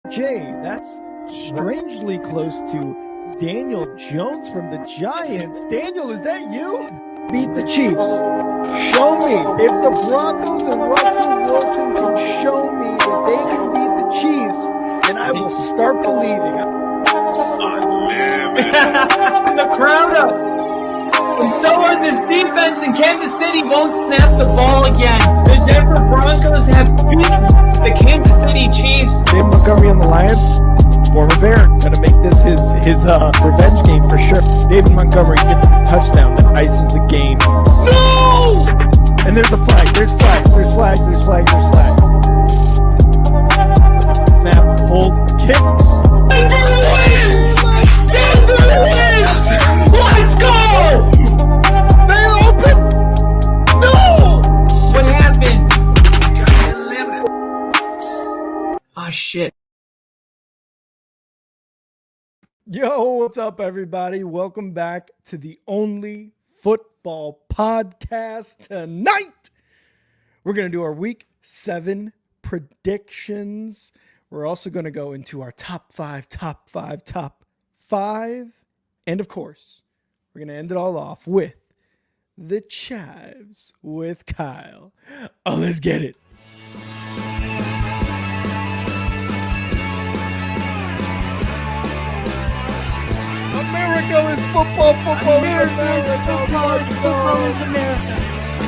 Jay, that's strangely close to Daniel Jones from the Giants. Daniel, is that you? Beat the Chiefs. Show me. If the Broncos and Russell Wilson can show me that they can beat the Chiefs, then I will start believing. The crowd up. And so are this defense, and Kansas City won't snap the ball again. The Denver Broncos have beaten the Kansas City Chiefs. David Montgomery on the Lions, former Bear, gonna make this his revenge game for sure. David Montgomery gets the touchdown that ices the game. No! And there's a flag. There's flags. There's flags. There's flags. There's flags. Snap. Hold. Kick. Denver wins! Denver wins! Let's go! They open. No! What happened? Oh shit. Yo, what's up, everybody? Welcome back to the Only Football Podcast. Tonight, we're going to do our Week 7 predictions. We're also going to go into our top five. And, of course, we're going to end it all off with the Chives with Kyle. Oh, let's get it. America is football. America is America.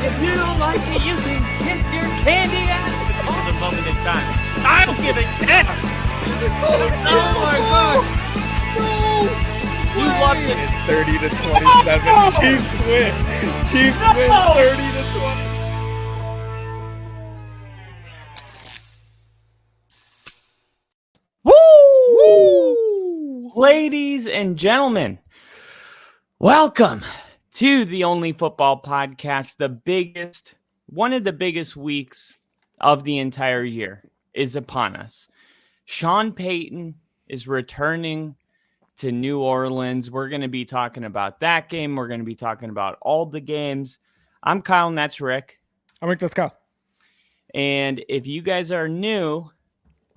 If you don't like it, you can kiss your candy ass for the moment in time. I don't give a damn. Oh my god. No. You loved it. It's 30 to 27. Chiefs win. Chiefs win 30 to 20. Woo! Ladies and gentlemen, welcome to the Only Football Podcast. One of the biggest weeks of the entire year is upon us. Sean Payton is returning to New Orleans. We're going to be talking about that game. We're going to be talking about all the games. I'm Kyle, and that's Rick. I'm Rick, that's Kyle. And if you guys are new,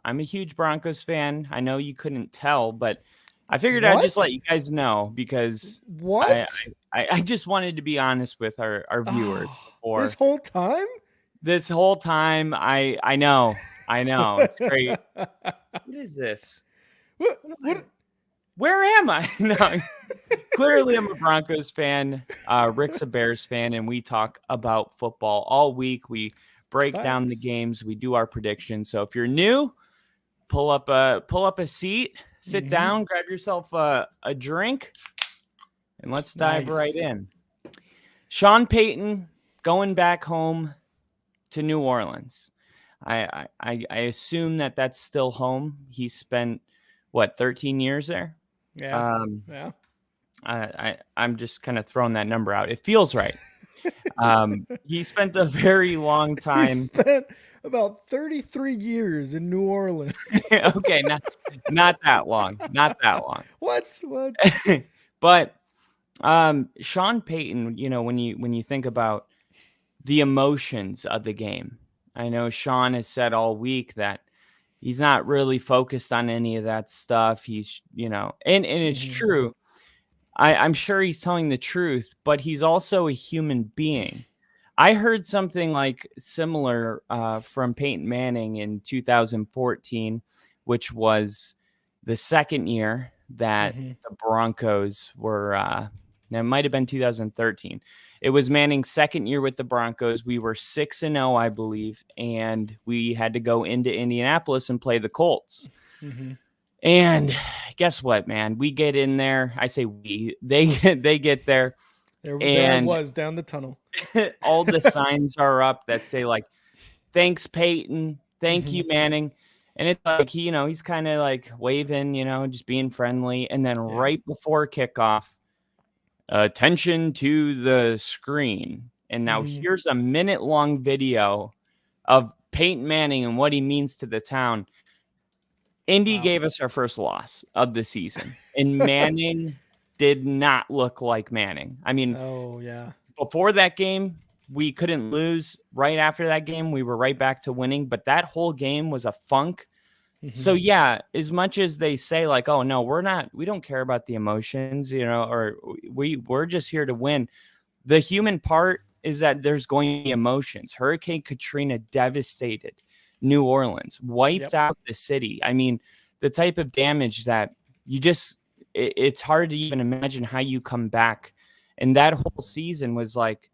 I'm a huge Broncos fan. I know you couldn't tell, but I figured I'd just let you guys know because I just wanted to be honest with our viewers. This whole time? This whole time, I know. It's great. What is this? What? Where am I? No, clearly I'm a Broncos fan. Rick's a Bears fan, and we talk about football all week. We break down the games. We do our predictions. So if you're new, pull up a seat, sit down, grab yourself a drink, and let's dive right in. Sean Payton going back home to New Orleans. I assume that's still home. He spent 13 years there? Yeah. I'm just kind of throwing that number out. It feels right. He spent a very long time. He spent about 33 years in New Orleans. Okay, not that long. Not that long. What? But Sean Payton, when you think about the emotions of the game, I know Sean has said all week that he's not really focused on any of that stuff. He's, and it's true. I'm sure he's telling the truth, but he's also a human being. I heard something like similar from Peyton Manning in 2014, which was the second year that the Broncos were, it might have been 2013. It was Manning's second year with the Broncos. We were 6-0, I believe, and we had to go into Indianapolis and play the Colts. And guess what, man? We get in there. I say we. They get there. There I was down the tunnel. All the signs are up that say like, "Thanks, Peyton. Thank you, Manning." And it's like he's kind of like waving, just being friendly. And then right before kickoff, attention to the screen. And now here's a minute-long video of Peyton Manning and what he means to the town. Indy gave us our first loss of the season, and Manning did not look like Manning. I mean, before that game, we couldn't lose. Right after that game, we were right back to winning, but that whole game was a funk So yeah, as much as they say like, oh no, we don't care about the emotions, or we're just here to win. The human part is that there's going to be emotions. Hurricane Katrina devastated New Orleans, wiped out the city. I mean, the type of damage that it's hard to even imagine how you come back. And that whole season was like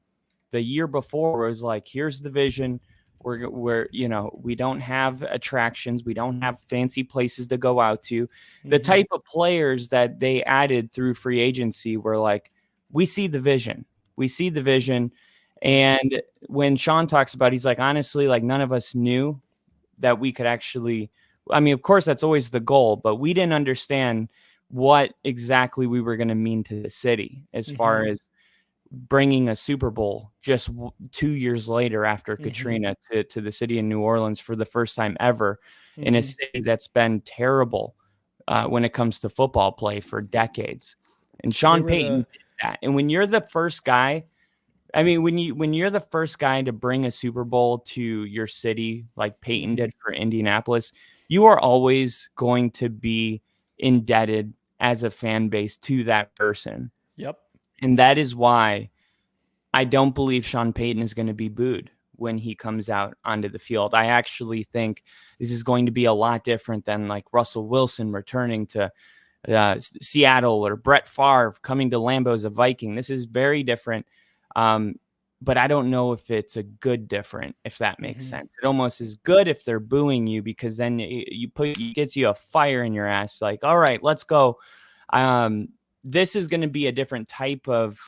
the year before was like, here's the vision. We're we don't have attractions. We don't have fancy places to go out to. The type of players that they added through free agency were like, we see the vision. We see the vision. And when Sean talks about, he's like, honestly, like none of us knew that we could actually, I mean, of course, that's always the goal, but we didn't understand what exactly we were going to mean to the city as far as bringing a Super Bowl just 2 years later after Katrina to the city of New Orleans for the first time ever in a city that's been terrible when it comes to football play for decades. And Sean Payton did that. And when you're the first guy, I mean, when you're the first guy to bring a Super Bowl to your city, like Peyton did for Indianapolis, you are always going to be indebted as a fan base to that person. Yep. And that is why I don't believe Sean Payton is going to be booed when he comes out onto the field. I actually think this is going to be a lot different than like Russell Wilson returning to Seattle or Brett Favre coming to Lambeau as a Viking. This is very different. But I don't know if it's a good different, if that makes sense. It almost is good if they're booing you, because then it gets you a fire in your ass. Like, all right, let's go. This is going to be a different type of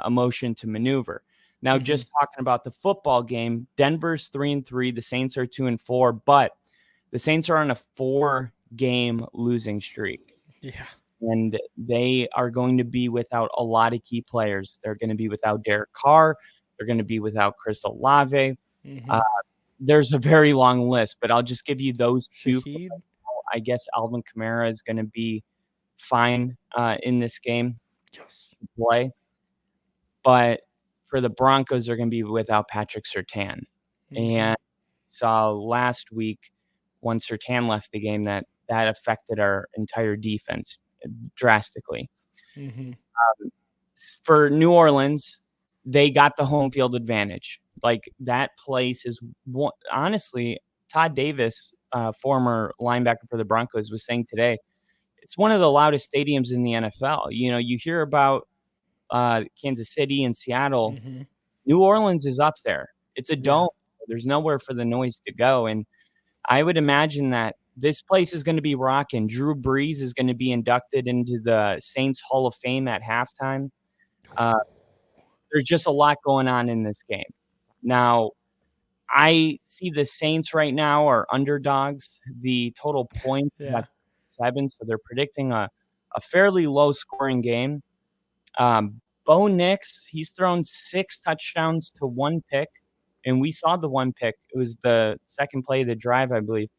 emotion to maneuver. Now, just talking about the football game, Denver's 3-3, the Saints are 2-4, but the Saints are on a 4-game losing streak. Yeah. And they are going to be without a lot of key players. They're going to be without Derek Carr. They're going to be without Chris Olave. There's a very long list, but I'll just give you those two. I guess Alvin Kamara is going to be fine in this game to play. But for the Broncos, they're going to be without Patrick Surtain. And saw last week when Surtain left the game that affected our entire defense drastically. For New Orleans, they got the home field advantage. Like, that place is honestly, Todd Davis, former linebacker for the Broncos, was saying today, it's one of the loudest stadiums in the NFL. You hear about Kansas City and Seattle. New Orleans is up there. It's a dome. There's nowhere for the noise to go. And I would imagine that this place is going to be rocking. Drew Brees is going to be inducted into the Saints Hall of Fame at halftime. There's just a lot going on in this game. Now, I see the Saints right now are underdogs. The total points at 7, so they're predicting a fairly low-scoring game. Bo Nix, he's thrown 6 touchdowns to 1 pick, and we saw the 1 pick. It was the second play of the drive, I believe,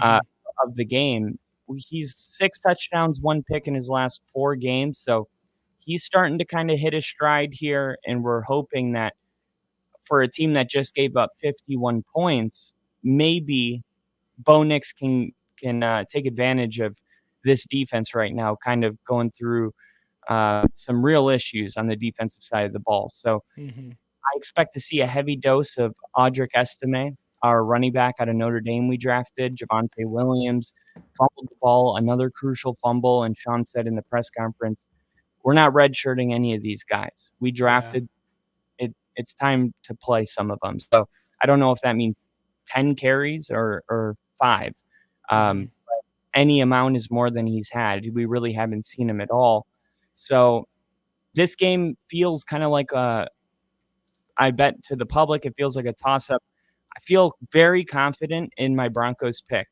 of the game. He's 6 touchdowns, 1 pick in his last 4 games, so he's starting to kind of hit his stride here, and we're hoping that for a team that just gave up 51 points, maybe Bo Nix can take advantage of this defense right now, kind of going through some real issues on the defensive side of the ball. So I expect to see a heavy dose of Audric Estime, our running back out of Notre Dame we drafted. Javonte Williams fumbled the ball, another crucial fumble, and Sean said in the press conference, we're not redshirting any of these guys. We drafted it. It's time to play some of them. So I don't know if that means 10 carries or 5. But any amount is more than he's had. We really haven't seen him at all. So this game feels kind of like I bet to the public, it feels like a toss-up. I feel very confident in my Broncos pick.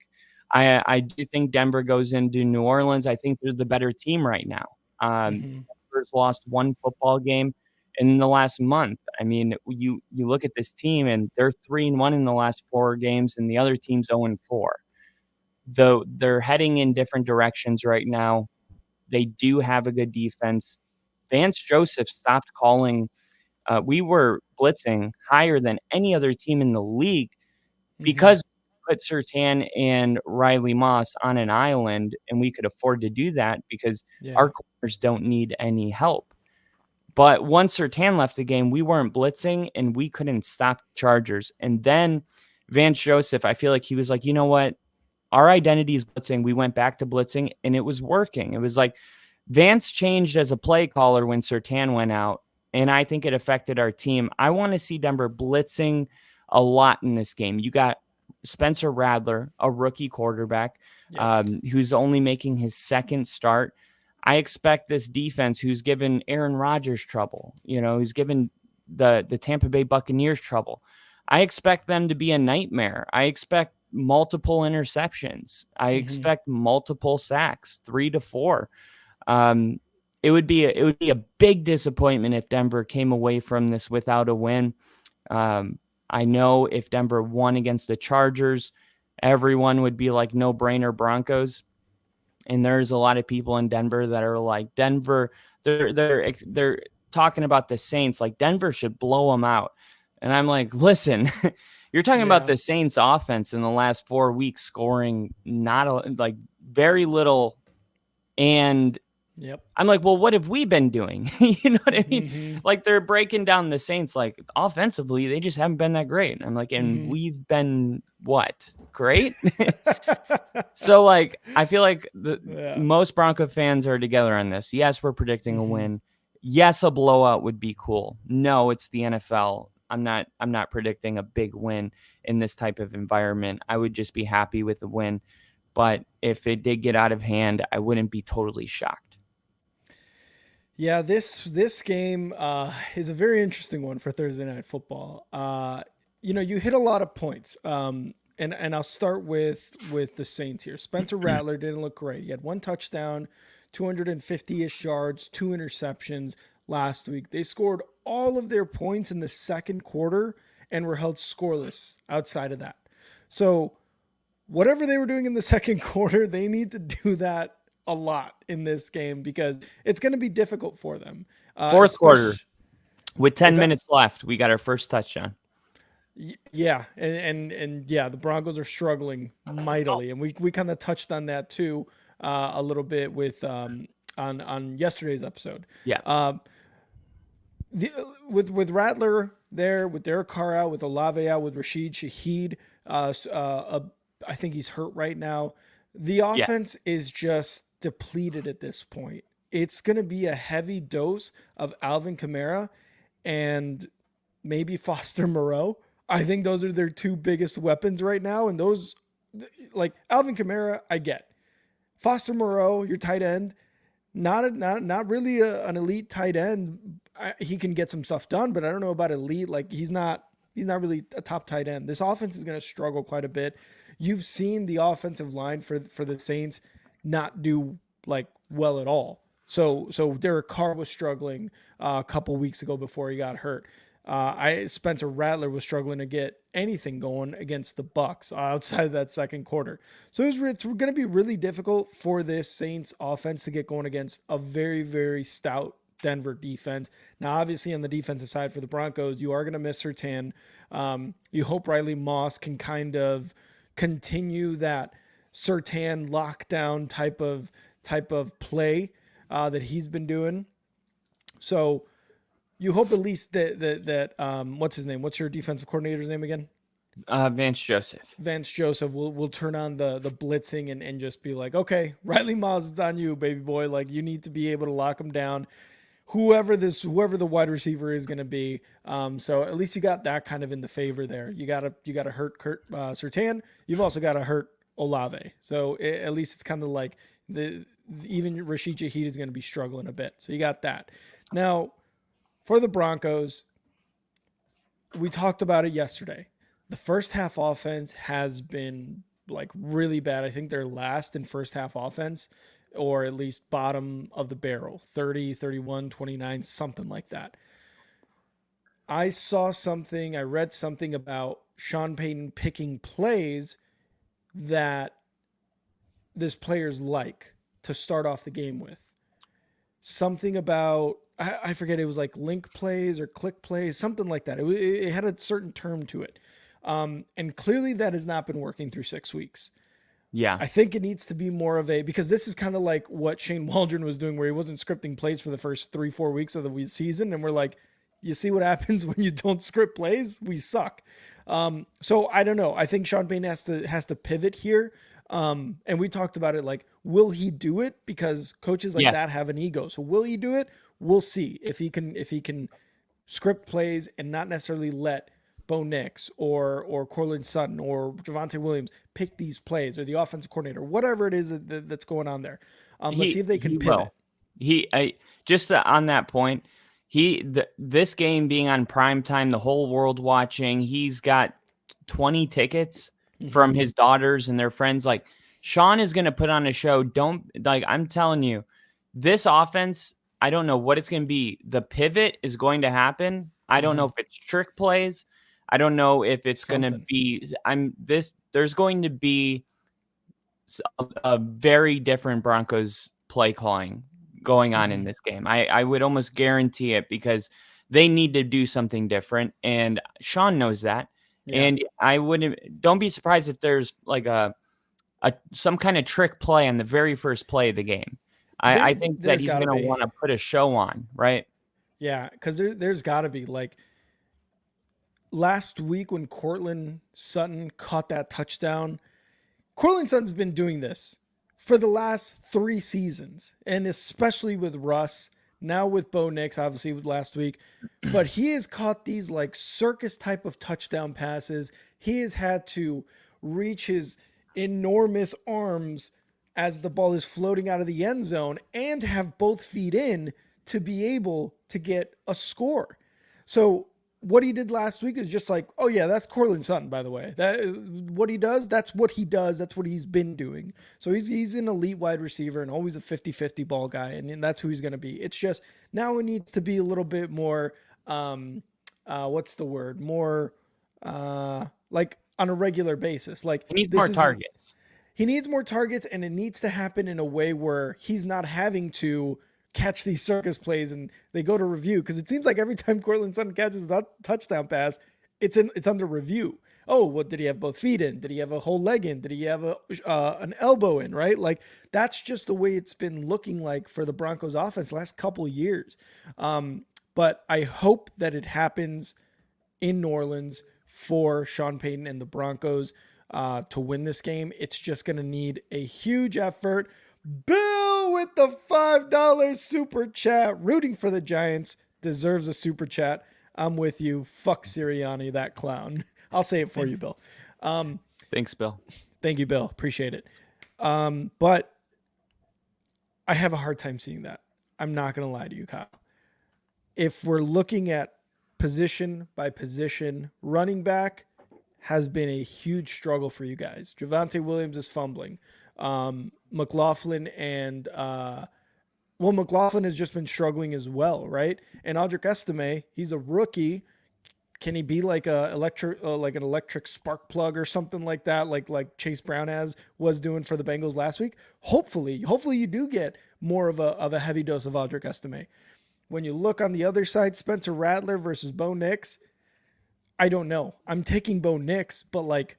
I do think Denver goes into New Orleans. I think they're the better team right now. Denver's lost 1 football game in the last month. I mean, you look at this team, and they're 3-1 in the last 4 games, and the other team's 0-4. Though they're heading in different directions right now. They do have a good defense. Vance Joseph stopped calling. We were blitzing higher than any other team in the league because put Surtain and Riley Moss on an island, and we could afford to do that because our corners don't need any help. But once Surtain left the game, we weren't blitzing and we couldn't stop the Chargers. And then Vance Joseph, I feel like he was like, you know what? Our identity is blitzing. We went back to blitzing and it was working. It was like Vance changed as a play caller when Surtain went out. And I think it affected our team. I want to see Denver blitzing a lot in this game. You got Spencer Rattler, a rookie quarterback, who's only making his second start. I expect this defense, who's given Aaron Rodgers trouble, who's given the Tampa Bay Buccaneers trouble. I expect them to be a nightmare. I expect multiple interceptions. I expect multiple sacks, 3 to 4. It would be a big disappointment if Denver came away from this without a win. I know if Denver won against the Chargers, everyone would be like no-brainer Broncos. And there's a lot of people in Denver that are like Denver. They're talking about the Saints like Denver should blow them out. And I'm like, listen, you're talking about the Saints offense in the last 4 weeks scoring very little. And I'm like, well, what have we been doing? You know what I mean? Like they're breaking down the Saints, like offensively, they just haven't been that great. And I'm like, and we've been what? Great. So like, I feel like most Bronco fans are together on this. Yes, we're predicting a win. Yes, a blowout would be cool. No, it's the NFL. I'm not predicting a big win in this type of environment. I would just be happy with the win. But if it did get out of hand, I wouldn't be totally shocked. Yeah, this game is a very interesting one for Thursday Night Football. You hit a lot of points. And I'll start with the Saints here. Spencer Rattler didn't look great. He had 1 touchdown, 250-ish yards, 2 interceptions last week. They scored all of their points in the second quarter and were held scoreless outside of that. So whatever they were doing in the second quarter, they need to do that a lot in this game because it's going to be difficult for them. Fourth quarter, with 10 minutes left, we got our first touchdown. Yeah, and the Broncos are struggling mightily, and we kind of touched on that too a little bit with on yesterday's episode. Yeah. With Rattler there, with Derek Carr out, with Olave out, with Rashid Shaheed, I think he's hurt right now. The offense is just depleted at this point. It's going to be a heavy dose of Alvin Kamara and maybe Foster Moreau. I think those are their 2 biggest weapons right now. And those, like Alvin Kamara, I get. Foster Moreau, your tight end, not really an elite tight end. He can get some stuff done, but I don't know about elite. Like he's not really a top tight end. This offense is going to struggle quite a bit. You've seen the offensive line for the Saints not do like well at all. So Derek Carr was struggling a couple weeks ago before he got hurt. Spencer Rattler was struggling to get anything going against the Bucs outside of that second quarter. So it's going to be really difficult for this Saints offense to get going against a very, very stout Denver defense. Now, obviously on the defensive side for the Broncos, you are going to miss Surtain. You hope Riley Moss can kind of continue that Surtain lockdown type of play that he's been doing. So you hope at least that what's his name? What's your defensive coordinator's name again? Vance Joseph. Vance Joseph will turn on the blitzing and just be like, okay, Riley Moss, it's on you, baby boy. Like you need to be able to lock him down. Whoever the wide receiver is going to be. So at least you got that kind of in the favor there. You got to hurt Surtain. You've also got to hurt Olave. So at least it's kind of like even Rashid Shaheed is going to be struggling a bit. So you got that. Now for the Broncos, we talked about it yesterday. The first half offense has been like really bad. I think they're last in first half offense, or at least bottom of the barrel, 30, 31, 29, something like that. I read something about Sean Payton picking plays that this players like to start off the game with. Something about, I forget, it was like link plays or click plays, something like that. It had a certain term to it. And clearly that has not been working through 6 weeks. Yeah. I think it needs to be more of because this is kind of like what Shane Waldron was doing, where he wasn't scripting plays for the first 3-4 weeks of the season. And we're like, you see what happens when you don't script plays? We suck. So I don't know. I think Sean Payton has to pivot here. And we talked about it, like, will he do it? Because coaches like that have an ego. So will he do it? We'll see if he can script plays and not necessarily let Bo Nix or Cortland Sutton or Javonte Williams pick these plays, or the offensive coordinator, whatever it is that's going on there. Let's see if they can pivot. On that point, this game being on prime time, the whole world watching, he's got 20 tickets from his daughters and their friends. Like, Sean is going to put on a show. I'm telling you, this offense, I don't know what it's going to be. The pivot is going to happen. I don't know if it's trick plays. I don't know if it's going to be, there's going to be a very different Broncos play calling going on in this game. I would almost guarantee it, because they need to do something different. And Sean knows that. Yeah. And don't be surprised if there's like some kind of trick play on the very first play of the game. I think that he's going to want to put a show on, right? Yeah, because there's got to be, like, last week when Cortland Sutton caught that touchdown. Cortland Sutton's been doing this for the last 3 seasons, and especially with Russ, now with Bo Nix, obviously with last week, but he has caught these like circus type of touchdown passes. He has had to reach his enormous arms as the ball is floating out of the end zone and have both feet in to be able to get a score. So what he did last week is just like, oh yeah, that's Cortland Sutton, by the way. What he does, that's what he does. That's what he's been doing. So he's an elite wide receiver and always a 50-50 ball guy. And that's who he's going to be. It's just now it needs to be a little bit more, what's the word? More like on a regular basis. Like, he needs more targets. He needs more targets, and it needs to happen in a way where he's not having to catch these circus plays and they go to review, because it seems like every time Cortland Sutton catches a touchdown pass, it's under review. Oh, what did he have both feet in? Did he have a whole leg in? Did he have an elbow in? Right? Like, that's just the way it's been looking like for the Broncos offense the last couple of years. But I hope that it happens in New Orleans for Sean Payton and the Broncos to win this game. It's just going to need a huge effort. Bill with the $5 super chat, rooting for the Giants, deserves a super chat. I'm with you. Fuck Sirianni, that clown. I'll say it for you, Bill. Thanks, Bill. Thank you, Bill. Appreciate it. But I have a hard time seeing that. I'm not going to lie to you, Kyle. If we're looking at position by position, running back has been a huge struggle for you guys. Javonte Williams is fumbling. McLaughlin and McLaughlin has just been struggling as well, right? And Audric Estime, he's a rookie. Can he be like an electric spark plug or something like that, like Chase Brown was doing for the Bengals last week? Hopefully you do get more of a heavy dose of Audric Estime. When you look on the other side, Spencer Rattler versus Bo Nix, I don't know. I'm taking Bo Nix, but like,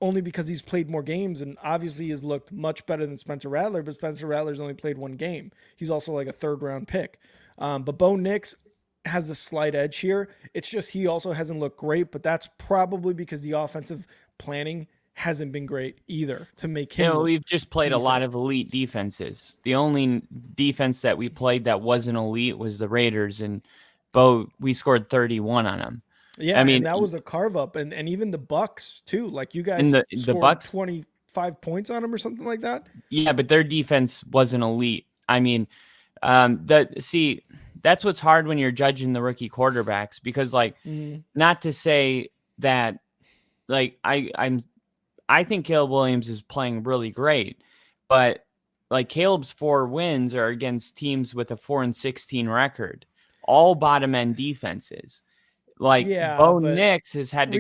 only because he's played more games and obviously has looked much better than Spencer Rattler, but Spencer Rattler's only played 1 game. He's also like a 3rd round pick. But Bo Nix has a slight edge here. It's just he also hasn't looked great, but that's probably because the offensive planning hasn't been great either to make him. We've just played decent. A lot of elite defenses. The only defense that we played that wasn't elite was the Raiders, and we scored 31 on them. Yeah, I mean, and that was a carve up, and even the Bucks too. Like, you guys scored the Bucks 25 points on them or something like that. Yeah, but their defense wasn't elite. I mean, that's what's hard when you're judging the rookie quarterbacks, because like, not to say that, like, I think Caleb Williams is playing really great, but like, Caleb's 4 wins are against teams with a 4-16 record, all bottom end defenses. Like, Bo Nix has had to.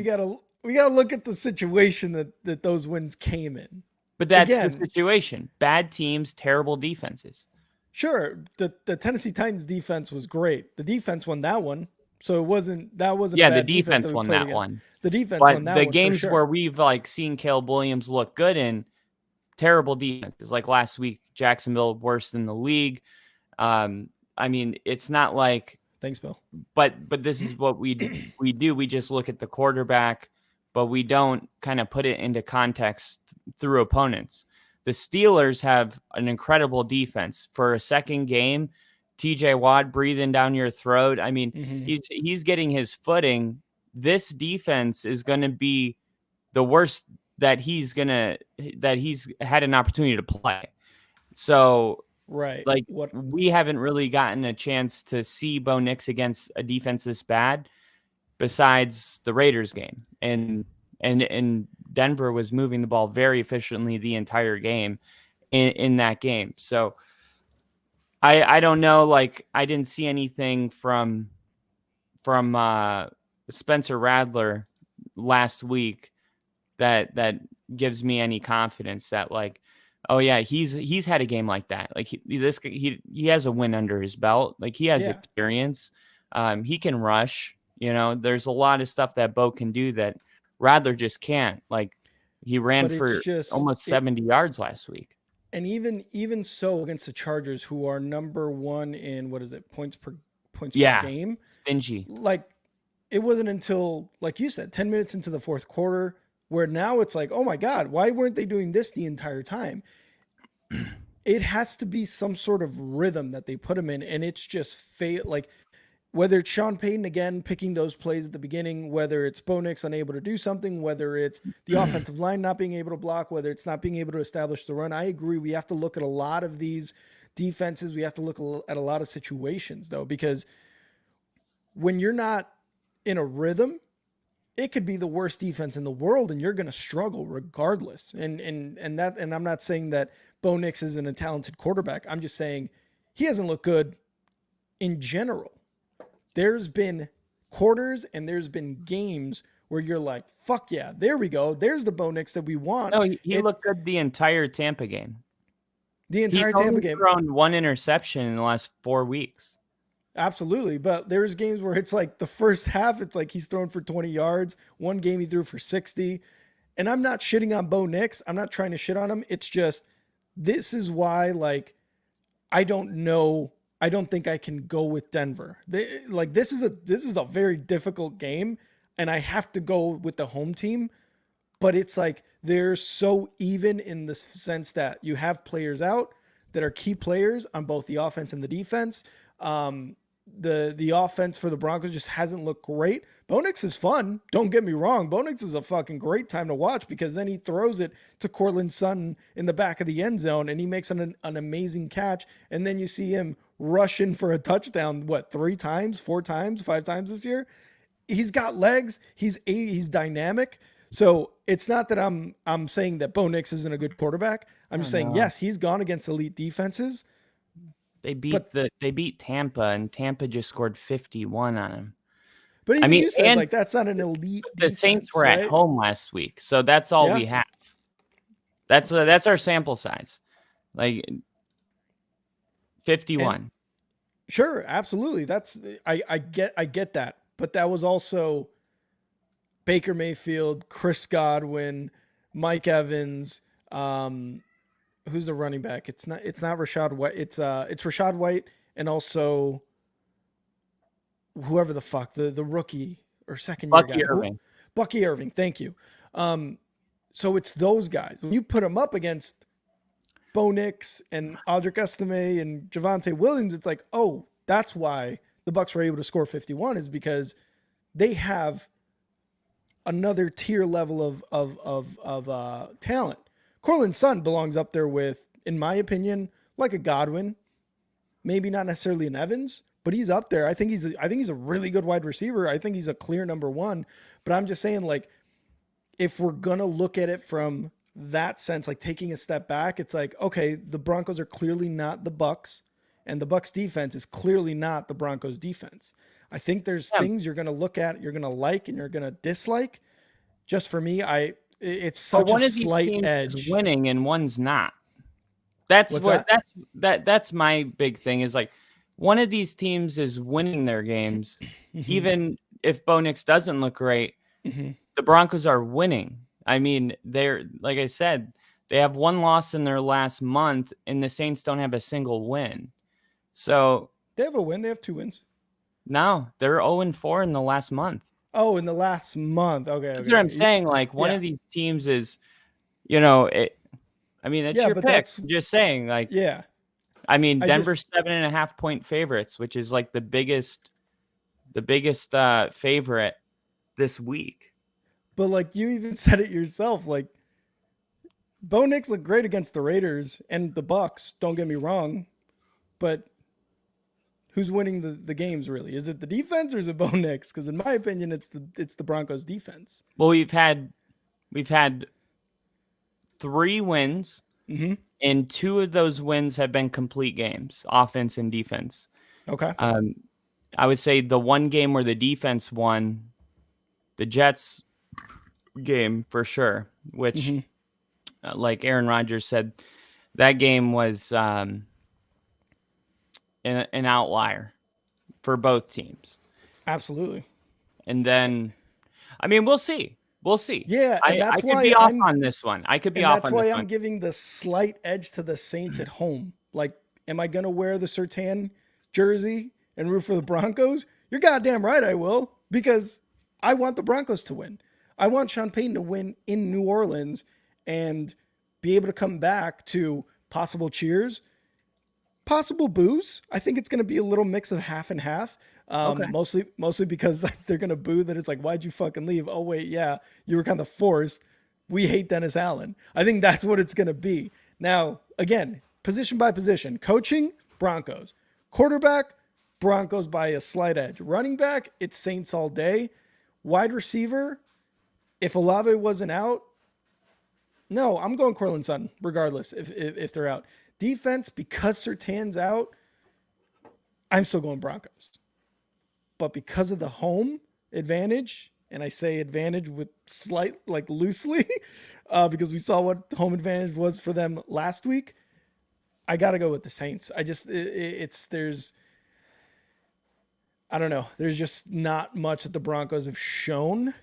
We gotta look at the situation that those wins came in. But that's the situation. Bad teams, terrible defenses. Sure, the Tennessee Titans defense was great. The defense won that one. So that wasn't Yeah, a the bad defense that we won played that against. one. The defense But won that the one games for sure. where we've like seen Caleb Williams look good in, terrible defenses. Like last week, Jacksonville worst in the league. I mean, it's not like. Thanks, Bill. But this is what we do. We just look at the quarterback, but we don't kind of put it into context through opponents. The Steelers have an incredible defense for a second game. TJ Watt breathing down your throat. I mean, he's getting his footing. This defense is going to be the worst that he's had an opportunity to play. So, right, like we haven't really gotten a chance to see Bo Nix against a defense this bad, besides the Raiders game, and Denver was moving the ball very efficiently the entire game in that game. So I don't know, like I didn't see anything from Spencer Rattler last week that gives me any confidence that like, oh yeah, he's had a game like that. Like he has a win under his belt. Like he has experience. He can rush. You know, there's a lot of stuff that Bo can do that Rattler just can't. Like he ran for almost 70 yards last week. And even so against the Chargers, who are number one in points per game. Stingy. Like it wasn't until, like you said, 10 minutes into the fourth quarter where now it's like, oh my God, why weren't they doing this the entire time? It has to be some sort of rhythm that they put him in, and it's just like whether it's Sean Payton again picking those plays at the beginning, whether it's Bo Nix unable to do something, whether it's the offensive line not being able to block, whether it's not being able to establish the run. I agree. We have to look at a lot of these defenses. We have to look at a lot of situations though, because when you're not in a rhythm, it could be the worst defense in the world and you're going to struggle regardless. And I'm not saying that Bo Nix isn't a talented quarterback. I'm just saying he hasn't looked good in general. There's been quarters and there's been games where you're like, fuck yeah, there we go. There's the Bo Nix that we want. No, he looked good the entire Tampa game. He's thrown one interception in the last 4 weeks. Absolutely. But there's games where it's like the first half, it's like he's thrown for 20 yards. One game he threw for 60. And I'm not shitting on Bo Nix. I'm not trying to shit on him. It's just, this is why, like, I don't know. I don't think I can go with Denver. This is a very difficult game, and I have to go with the home team. But it's like they're so even in the sense that you have players out that are key players on both the offense and the defense. The offense for the Broncos just hasn't looked great. Bo Nix is fun. Don't get me wrong. Bo Nix is a fucking great time to watch because then he throws it to Courtland Sutton in the back of the end zone and he makes an amazing catch. And then you see him rush in for a touchdown, 3 times, 4 times, 5 times this year. He's got legs. He's dynamic. So it's not that I'm saying that Bo Nix isn't a good quarterback. I'm just saying, yes, he's gone against elite defenses. They beat Tampa, and Tampa just scored 51 on him. But even you said, like, that's not an elite defense. The Saints were at home last week, so that's all we have. That's our sample size, like 51. And sure, absolutely. I get that, but that was also Baker Mayfield, Chris Godwin, Mike Evans. Who's the running back? It's not Rachaad White. It's Rachaad White and also whoever the fuck the rookie or second year guy. Irving. Bucky Irving. Thank you. So it's those guys. When you put them up against Bo Nix and Audric Estime and Javonte Williams, it's like, oh, that's why the Bucs were able to score 51 is because they have another tier level of talent. Courtland Sutton belongs up there with, in my opinion, like a Godwin, maybe not necessarily an Evans, but he's up there. I think he's a really good wide receiver. I think he's a clear number 1, but I'm just saying, like, if we're going to look at it from that sense, like taking a step back, it's like, okay, the Broncos are clearly not the Bucs and the Bucs defense is clearly not the Broncos defense. I think there's things you're going to look at, you're going to like, and you're going to dislike. Just for me, it's such a slight edge. Is winning and one's not. That's my big thing is like one of these teams is winning their games, even if Bo Nix doesn't look great. The Broncos are winning. I mean, they're, like I said, they have one loss in their last month, and the Saints don't have a single win. So they have a win. They have 2 wins. No, they're 0-4 in the last month. Oh, in the last month. Okay. That's what I'm saying. Like, one of these teams is, it's your pick. I'm just saying, like, yeah. I mean, Denver's 7.5 point favorites, which is like the biggest favorite this week. But like you even said it yourself, like Bo Nix looked great against the Raiders and the Bucks. Don't get me wrong, but who's winning the games really? Is it the defense or is it Bo Nix? Because in my opinion, it's the Broncos defense. Well, we've had 3 wins, and 2 of those wins have been complete games, offense and defense. Okay. I would say the one game where the defense won, the Jets game for sure, which, like Aaron Rodgers said, that game was an outlier for both teams. Absolutely. And then, I mean, we'll see. Yeah, and I could be off on this one. That's why I'm giving the slight edge to the Saints at home. Like, am I going to wear the Surtain jersey and root for the Broncos? You're goddamn right I will, because I want the Broncos to win. I want Sean Payton to win in New Orleans and be able to come back to possible cheers, possible boos. I think it's going to be a little mix of half and half. Mostly because they're going to boo that it's like, why'd you fucking leave? Oh, wait, yeah, you were kind of forced. We hate Dennis Allen. I think that's what it's going to be. Now, again, position by position, coaching, Broncos. Quarterback, Broncos by a slight edge. Running back, it's Saints all day. Wide receiver, if Olave wasn't out, no, I'm going Courtland Sutton, regardless if they're out. Defense, because Surtain's out, I'm still going Broncos. But because of the home advantage, and I say advantage with slight, like loosely, because we saw what home advantage was for them last week, I got to go with the Saints. I don't know. There's just not much that the Broncos have shown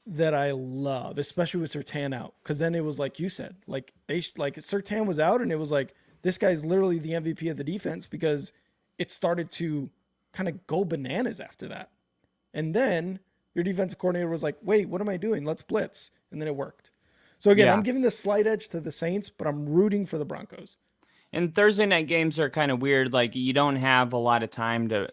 that I love, especially with Surtain out. Because then it was like you said, like Surtain was out, and it was like, this guy's literally the MVP of the defense, because it started to kind of go bananas after that. And then your defensive coordinator was like, wait, what am I doing? Let's blitz. And then it worked. So again, I'm giving the slight edge to the Saints, but I'm rooting for the Broncos. And Thursday night games are kind of weird. Like, you don't have a lot of time to,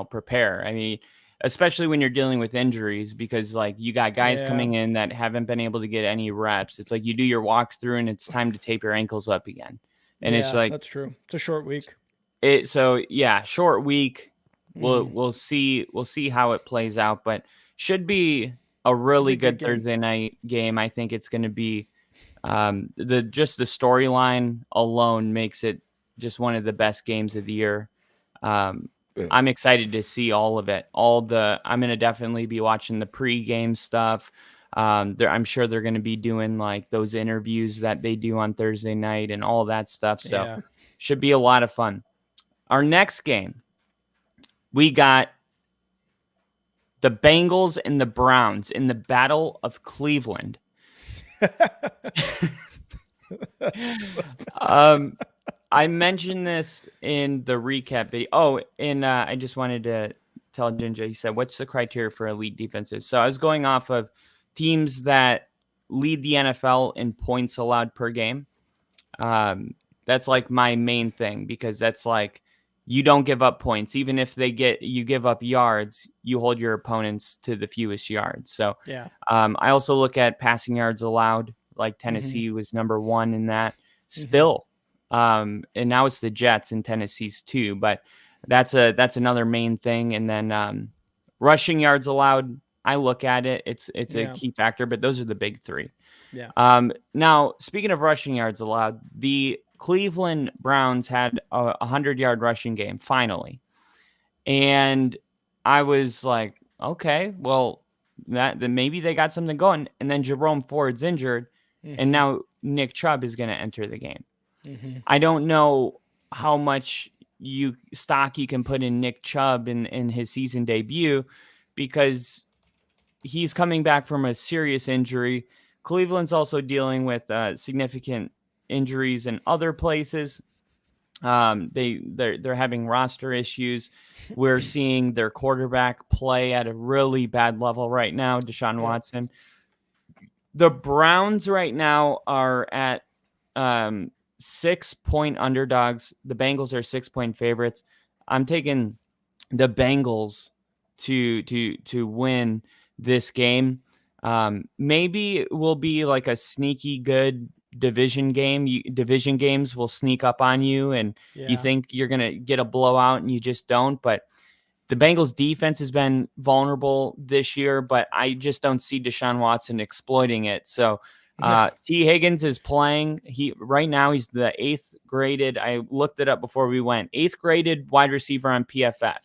prepare. I mean, especially when you're dealing with injuries, because like you got guys coming in that haven't been able to get any reps. It's like you do your walkthrough and it's time to tape your ankles up again. And it's like, that's true. It's a short week. Short week. We'll see how it plays out, but should be a really good Thursday night game. I think it's going to be the storyline alone makes it just one of the best games of the year. I'm excited to see all of it. I'm going to definitely be watching the pre-game stuff. I'm sure they're going to be doing like those interviews that they do on Thursday night and all that stuff. So should be a lot of fun. Our next game, we got the Bengals and the Browns in the Battle of Cleveland. I mentioned this in the recap video. Oh, and I just wanted to tell Ginger, he said, what's the criteria for elite defenses? So I was going off of teams that lead the NFL in points allowed per game. That's like my main thing, because that's like, you don't give up points. Even if you give up yards, you hold your opponents to the fewest yards. So I also look at passing yards allowed, like Tennessee was number 1 in that still. And now it's the Jets and Tennessee's 2, but that's another main thing. And then rushing yards allowed, I look at it. It's a key factor, but those are the big 3. Yeah. Now, speaking of rushing yards allowed, the Cleveland Browns had a 100-yard rushing game finally. And I was like, okay, well, then maybe they got something going. And then Jerome Ford's injured, and now Nick Chubb is going to enter the game. I don't know how much stock you can put in Nick Chubb in his season debut, because he's coming back from a serious injury. Cleveland's also dealing with significant injuries in other places. They're having roster issues. We're seeing their quarterback play at a really bad level right now, Deshaun Watson. The Browns right now are at 6-point underdogs. The Bengals are 6-point favorites. I'm taking the Bengals to win this game. Maybe it will be like a sneaky good division game. Division games will sneak up on you, and you think you're going to get a blowout and you just don't. But the Bengals defense has been vulnerable this year, but I just don't see Deshaun Watson exploiting it. So T. Higgins is playing. Right now he's the 8th graded. I looked it up before we went. 8th graded wide receiver on PFF.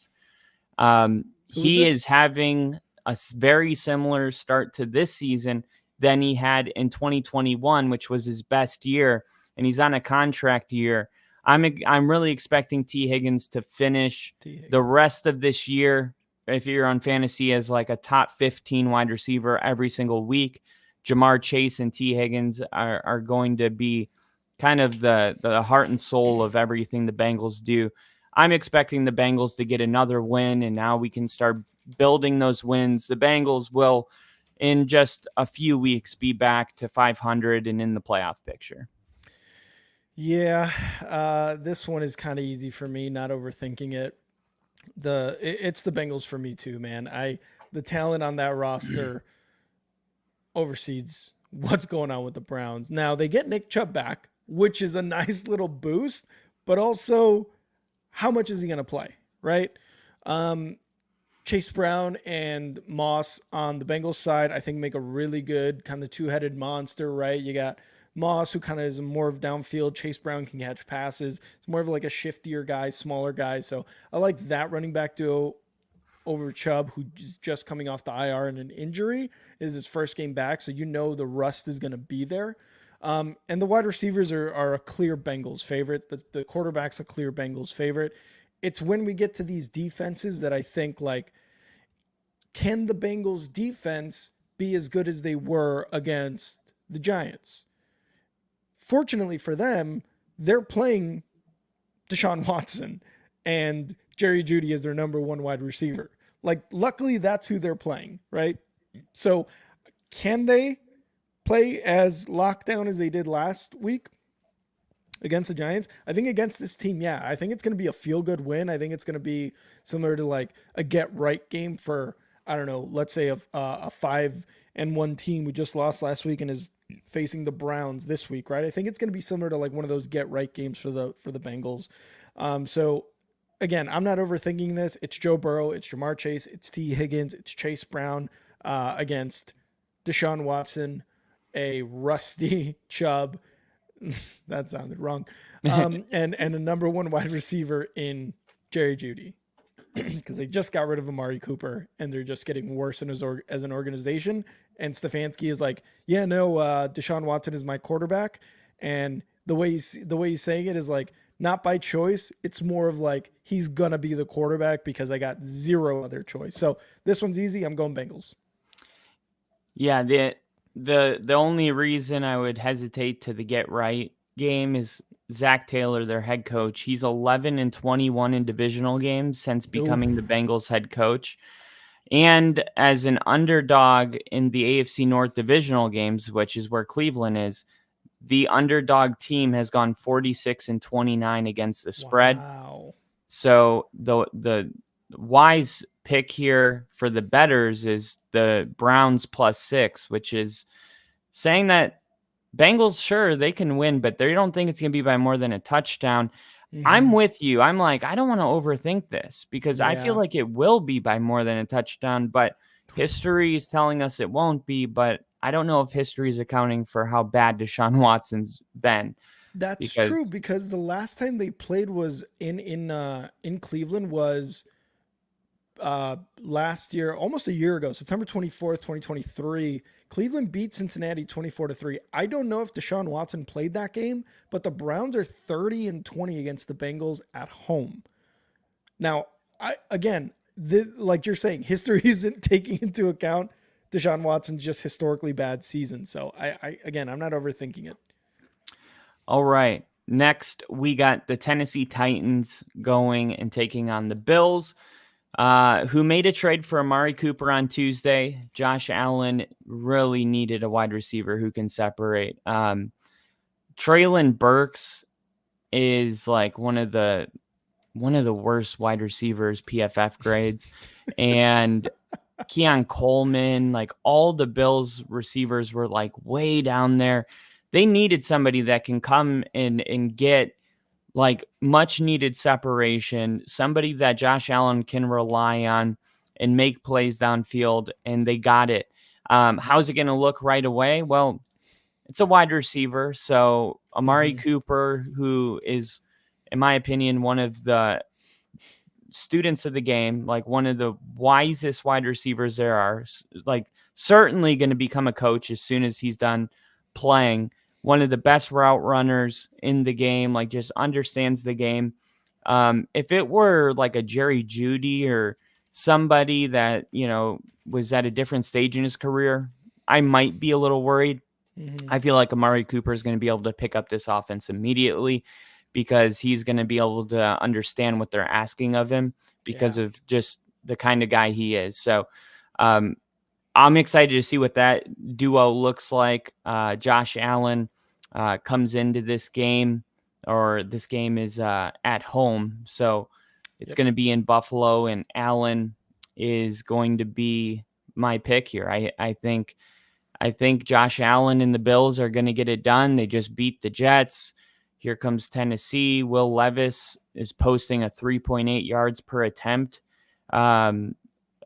He is having a very similar start to this season than he had in 2021, which was his best year, and he's on a contract year. I'm really expecting T. Higgins to finish the rest of this year, if you're on fantasy, as like a top 15 wide receiver every single week. Jamar Chase and T. Higgins are going to be kind of the heart and soul of everything the Bengals do. I'm expecting the Bengals to get another win, and now we can start building those wins. The Bengals will, in just a few weeks, be back to 500 and in the playoff picture. Yeah, this one is kind of easy for me, not overthinking it. It's the Bengals for me too, man. The talent on that roster oversees what's going on with the Browns. Now, they get Nick Chubb back, which is a nice little boost, but also how much is he going to play, right? Chase Brown and Moss on the Bengals side, I think, make a really good kind of two-headed monster, right? You got Moss, who kind of is more of downfield. Chase Brown can catch passes. It's more of like a shiftier guy, smaller guy. So I like that running back duo over Chubb, who's just coming off the IR and an injury. It is his first game back, so you know the rust is going to be there. And the wide receivers are a clear Bengals favorite. The quarterback's a clear Bengals favorite. It's when we get to these defenses that I think, like, can the Bengals defense be as good as they were against the Giants? Fortunately for them, they're playing Deshaun Watson and Jerry Jeudy as their number one wide receiver. Like, luckily that's who they're playing, right? So can they play as locked down as they did last week against the Giants? I think against this team, yeah. I think it's going to be a feel-good win. I think it's going to be similar to like a get-right game for, I don't know, let's say a 5-1 team who just lost last week and is facing the Browns this week, right? I think it's going to be similar to like one of those get-right games for the Bengals. So again, I'm not overthinking this. It's Joe Burrow, it's Jamar Chase, it's T. Higgins, it's Chase Brown against Deshaun Watson, a rusty Chubb. That sounded wrong. And a number one wide receiver in Jerry Jeudy, because they just got rid of Amari Cooper and they're just getting worse as an organization. And Stefanski is like, yeah, no, Deshaun Watson is my quarterback. And the way he's saying it is like, not by choice. It's more of like, he's going to be the quarterback because I got zero other choice. So this one's easy. I'm going Bengals. Yeah. The only reason I would hesitate to the get right game is Zach Taylor, their head coach. He's 11-21 in divisional games since becoming the Bengals head coach. And as an underdog in the AFC North divisional games, which is where Cleveland is, the underdog team has gone 46-29 against the spread. Wow. So the wise pick here for the bettors is the Browns +6, which is saying that Bengals, sure, they can win, but they don't think it's going to be by more than a touchdown. Mm-hmm. I'm with you. I'm like, I don't want to overthink this because I feel like it will be by more than a touchdown, but history is telling us it won't be. But I don't know if history is accounting for how bad Deshaun Watson's been. That's true, because the last time they played was in Cleveland was last year, almost a year ago, September 24th, 2023, Cleveland beat Cincinnati 24-3. I don't know if Deshaun Watson played that game, but the Browns are 30-20 against the Bengals at home. Now, like you're saying, history isn't taking into account Deshaun Watson's just historically bad season. So I'm not overthinking it. All right. Next, we got the Tennessee Titans going and taking on the Bills, who made a trade for Amari Cooper on Tuesday. Josh Allen really needed a wide receiver who can separate. Treylon Burks is like one of the worst wide receivers, PFF grades. And Keon Coleman, like all the Bills receivers were like way down there. They needed somebody that can come and get like much needed separation, somebody that Josh Allen can rely on and make plays downfield, and they got it. How's it going to look right away? Well, it's a wide receiver. So Amari Cooper, who is, in my opinion, one of the students of the game, like one of the wisest wide receivers there are, like certainly going to become a coach as soon as he's done playing. One of the best route runners in the game, like just understands the game. If it were like a Jerry Jeudy or somebody that, was at a different stage in his career, I might be a little worried. I feel like Amari Cooper is going to be able to pick up this offense immediately because he's going to be able to understand what they're asking of him because of just the kind of guy he is. So I'm excited to see what that duo looks like. Josh Allen comes into this game, or this game is at home. So it's going to be in Buffalo, and Allen is going to be my pick here. I think Josh Allen and the Bills are going to get it done. They just beat the Jets. Here comes Tennessee. Will Levis is posting a 3.8 yards per attempt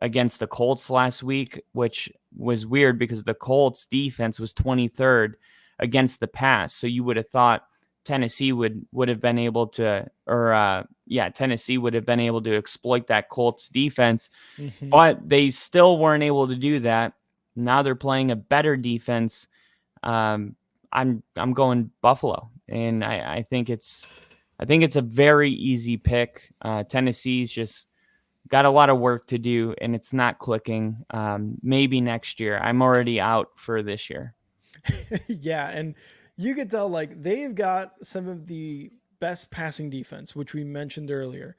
against the Colts last week, which was weird because the Colts defense was 23rd against the pass. So you would have thought Tennessee would have been able to, Tennessee would have been able to exploit that Colts defense, but they still weren't able to do that. Now they're playing a better defense. I'm going Buffalo, and I think it's a very easy pick. Tennessee's just got a lot of work to do, and it's not clicking. Maybe next year. I'm already out for this year. Yeah, and you could tell like they've got some of the best passing defense, which we mentioned earlier.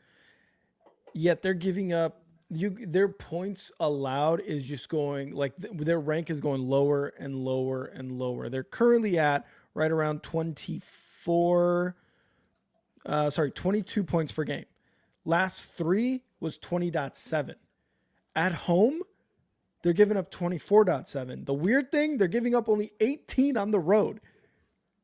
Yet they're giving up. Their points allowed is just going like their rank is going lower and lower and lower. They're currently at right around 22 points per game. Last three was 20.7. At home, they're giving up 24.7. The weird thing, they're giving up only 18 on the road.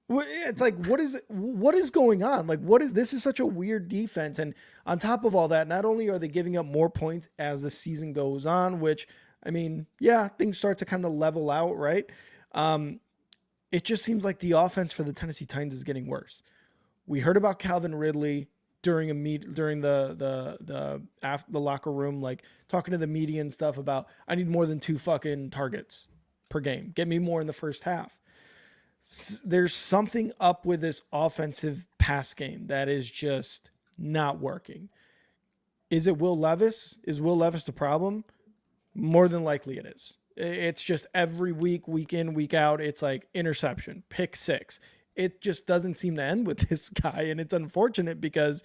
It's like, what is going on? Like, this is such a weird defense. And on top of all that, not only are they giving up more points as the season goes on, which, I mean, yeah, things start to kind of level out, right? It just seems like the offense for the Tennessee Titans is getting worse. We heard about Calvin Ridley during the locker room, like talking to the media and stuff about, I need more than 2 fucking targets per game. Get me more in the first half. There's something up with this offensive pass game that is just not working. Is it Will Levis? Is Will Levis the problem? More than likely it is. It's just every week, week in, week out, it's like interception, pick six. It just doesn't seem to end with this guy. And it's unfortunate because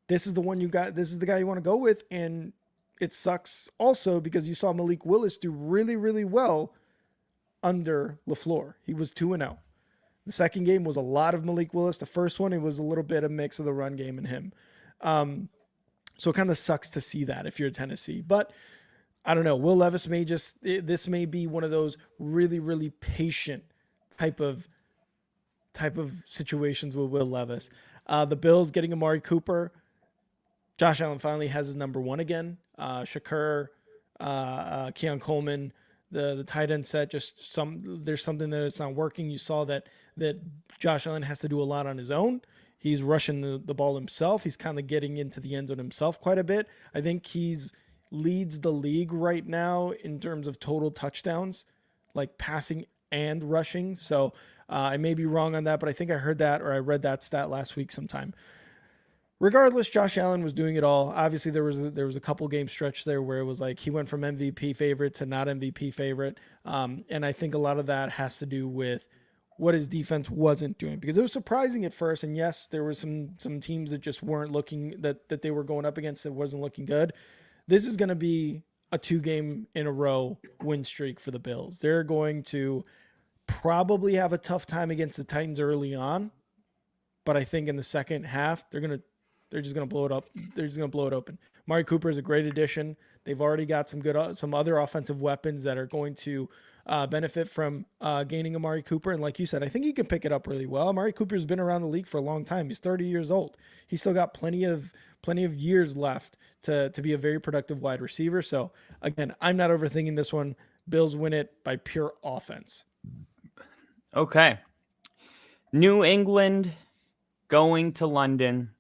this is the one you got. This is the guy you want to go with. And it sucks also because you saw Malik Willis do really, really well under LaFleur. He was 2-0. The second game was a lot of Malik Willis. The first one, it was a little bit of mix of the run game and him. So it kind of sucks to see that if you're Tennessee. But I don't know. Will Levis this may be one of those really, really patient type of situations with Will Levis. The Bills getting Amari Cooper. Josh Allen finally has his number one again. Shakur, Keon Coleman, the tight end set, there's something that it's not working. You saw that Josh Allen has to do a lot on his own. He's rushing the ball himself. He's kind of getting into the end zone himself quite a bit. I think he's leads the league right now in terms of total touchdowns, like passing and rushing. So I may be wrong on that, but I think I heard that or I read that stat last week sometime. Regardless, Josh Allen was doing it all. Obviously, there was a couple game stretch there where it was like he went from MVP favorite to not MVP favorite, and I think a lot of that has to do with what his defense wasn't doing, because it was surprising at first. And yes, there were some teams that just weren't looking that they were going up against that wasn't looking good. This is going to be a 2-game in a row win streak for the Bills. They're going to probably have a tough time against the Titans early on, but I think in the second half they're just going to blow it up. They're just going to blow it open. Amari Cooper is a great addition. They've already got some other offensive weapons that are going to benefit from gaining Amari Cooper. And like you said, I think he can pick it up really well. Amari Cooper's been around the league for a long time. He's 30 years old. He's still got plenty of years left to be a very productive wide receiver. So again, I'm not overthinking this one. Bills win it by pure offense. Okay. New England going to London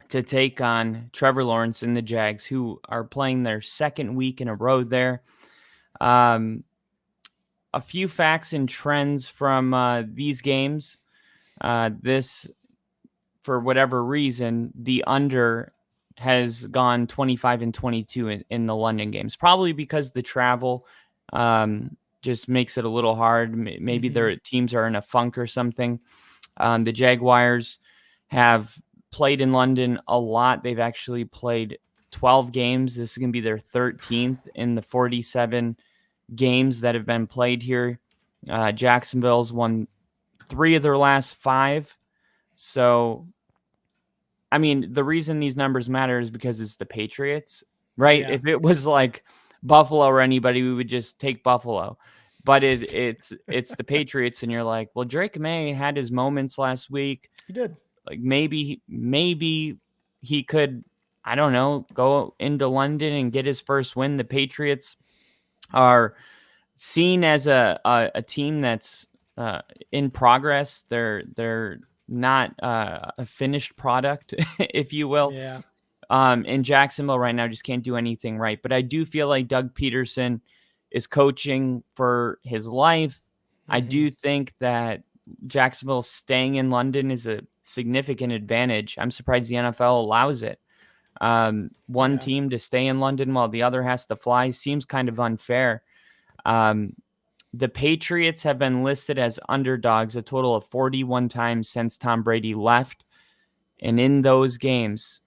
to take on Trevor Lawrence and the Jags, who are playing their second week in a row there. A few facts and trends from these games. This, for whatever reason, the under has gone 25-22 in the London games, probably because the travel just makes it a little hard. Maybe their teams are in a funk or something. The Jaguars have played in London a lot. They've actually played 12 games. This is going to be their 13th in the 47 games that have been played here. Jacksonville's won 3 of their last 5. So, I mean, the reason these numbers matter is because it's the Patriots, right? Yeah. If it was like Buffalo or anybody, we would just take Buffalo. But it's the Patriots, and you're like, well, Drake May had his moments last week. He did. Like maybe he could, I don't know, go into London and get his first win. The Patriots are seen as a team that's in progress. They're not a finished product, if you will. Yeah. And Jacksonville right now just can't do anything right. But I do feel like Doug Peterson is coaching for his life. I do think that Jacksonville staying in London is a significant advantage. I'm surprised the NFL allows it. One team to stay in London while the other has to fly seems kind of unfair. The Patriots have been listed as underdogs a total of 41 times since Tom Brady left. And in those games,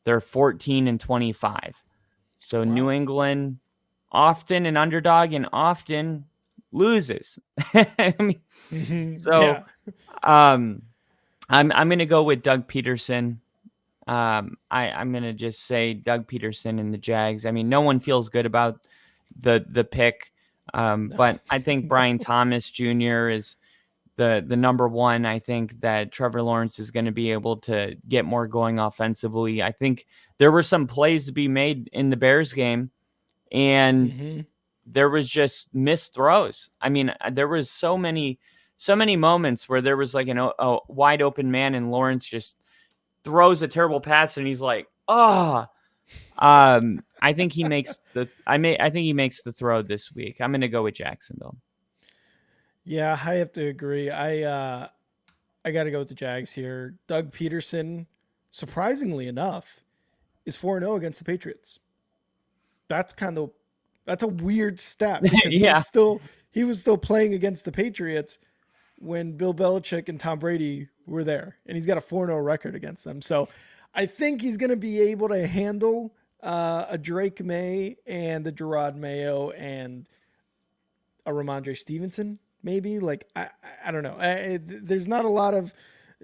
they're 14-25. So wow. New England, often an underdog and often loses. I mean, so I'm going to go with Doug Peterson. I'm going to just say Doug Peterson and the Jags. I mean, no one feels good about the pick. But I think Brian Thomas Jr. is the number one. I think that Trevor Lawrence is going to be able to get more going offensively. I think there were some plays to be made in the Bears game, and there was just missed throws. I mean, there was so many moments where there was like a wide open man, and Lawrence just throws a terrible pass, and he's like, oh. I think he makes the throw this week. I'm going to go with Jacksonville. Yeah, I have to agree. I got to go with the Jags here. Doug Peterson, surprisingly enough, is 4-0 against the Patriots. That's a weird stat because he was still playing against the Patriots when Bill Belichick and Tom Brady were there, and he's got a 4-0 record against them. So I think he's going to be able to handle a Drake May and a Gerard Mayo and a Ramondre Stevenson, maybe. Like, I don't know. There's not a lot of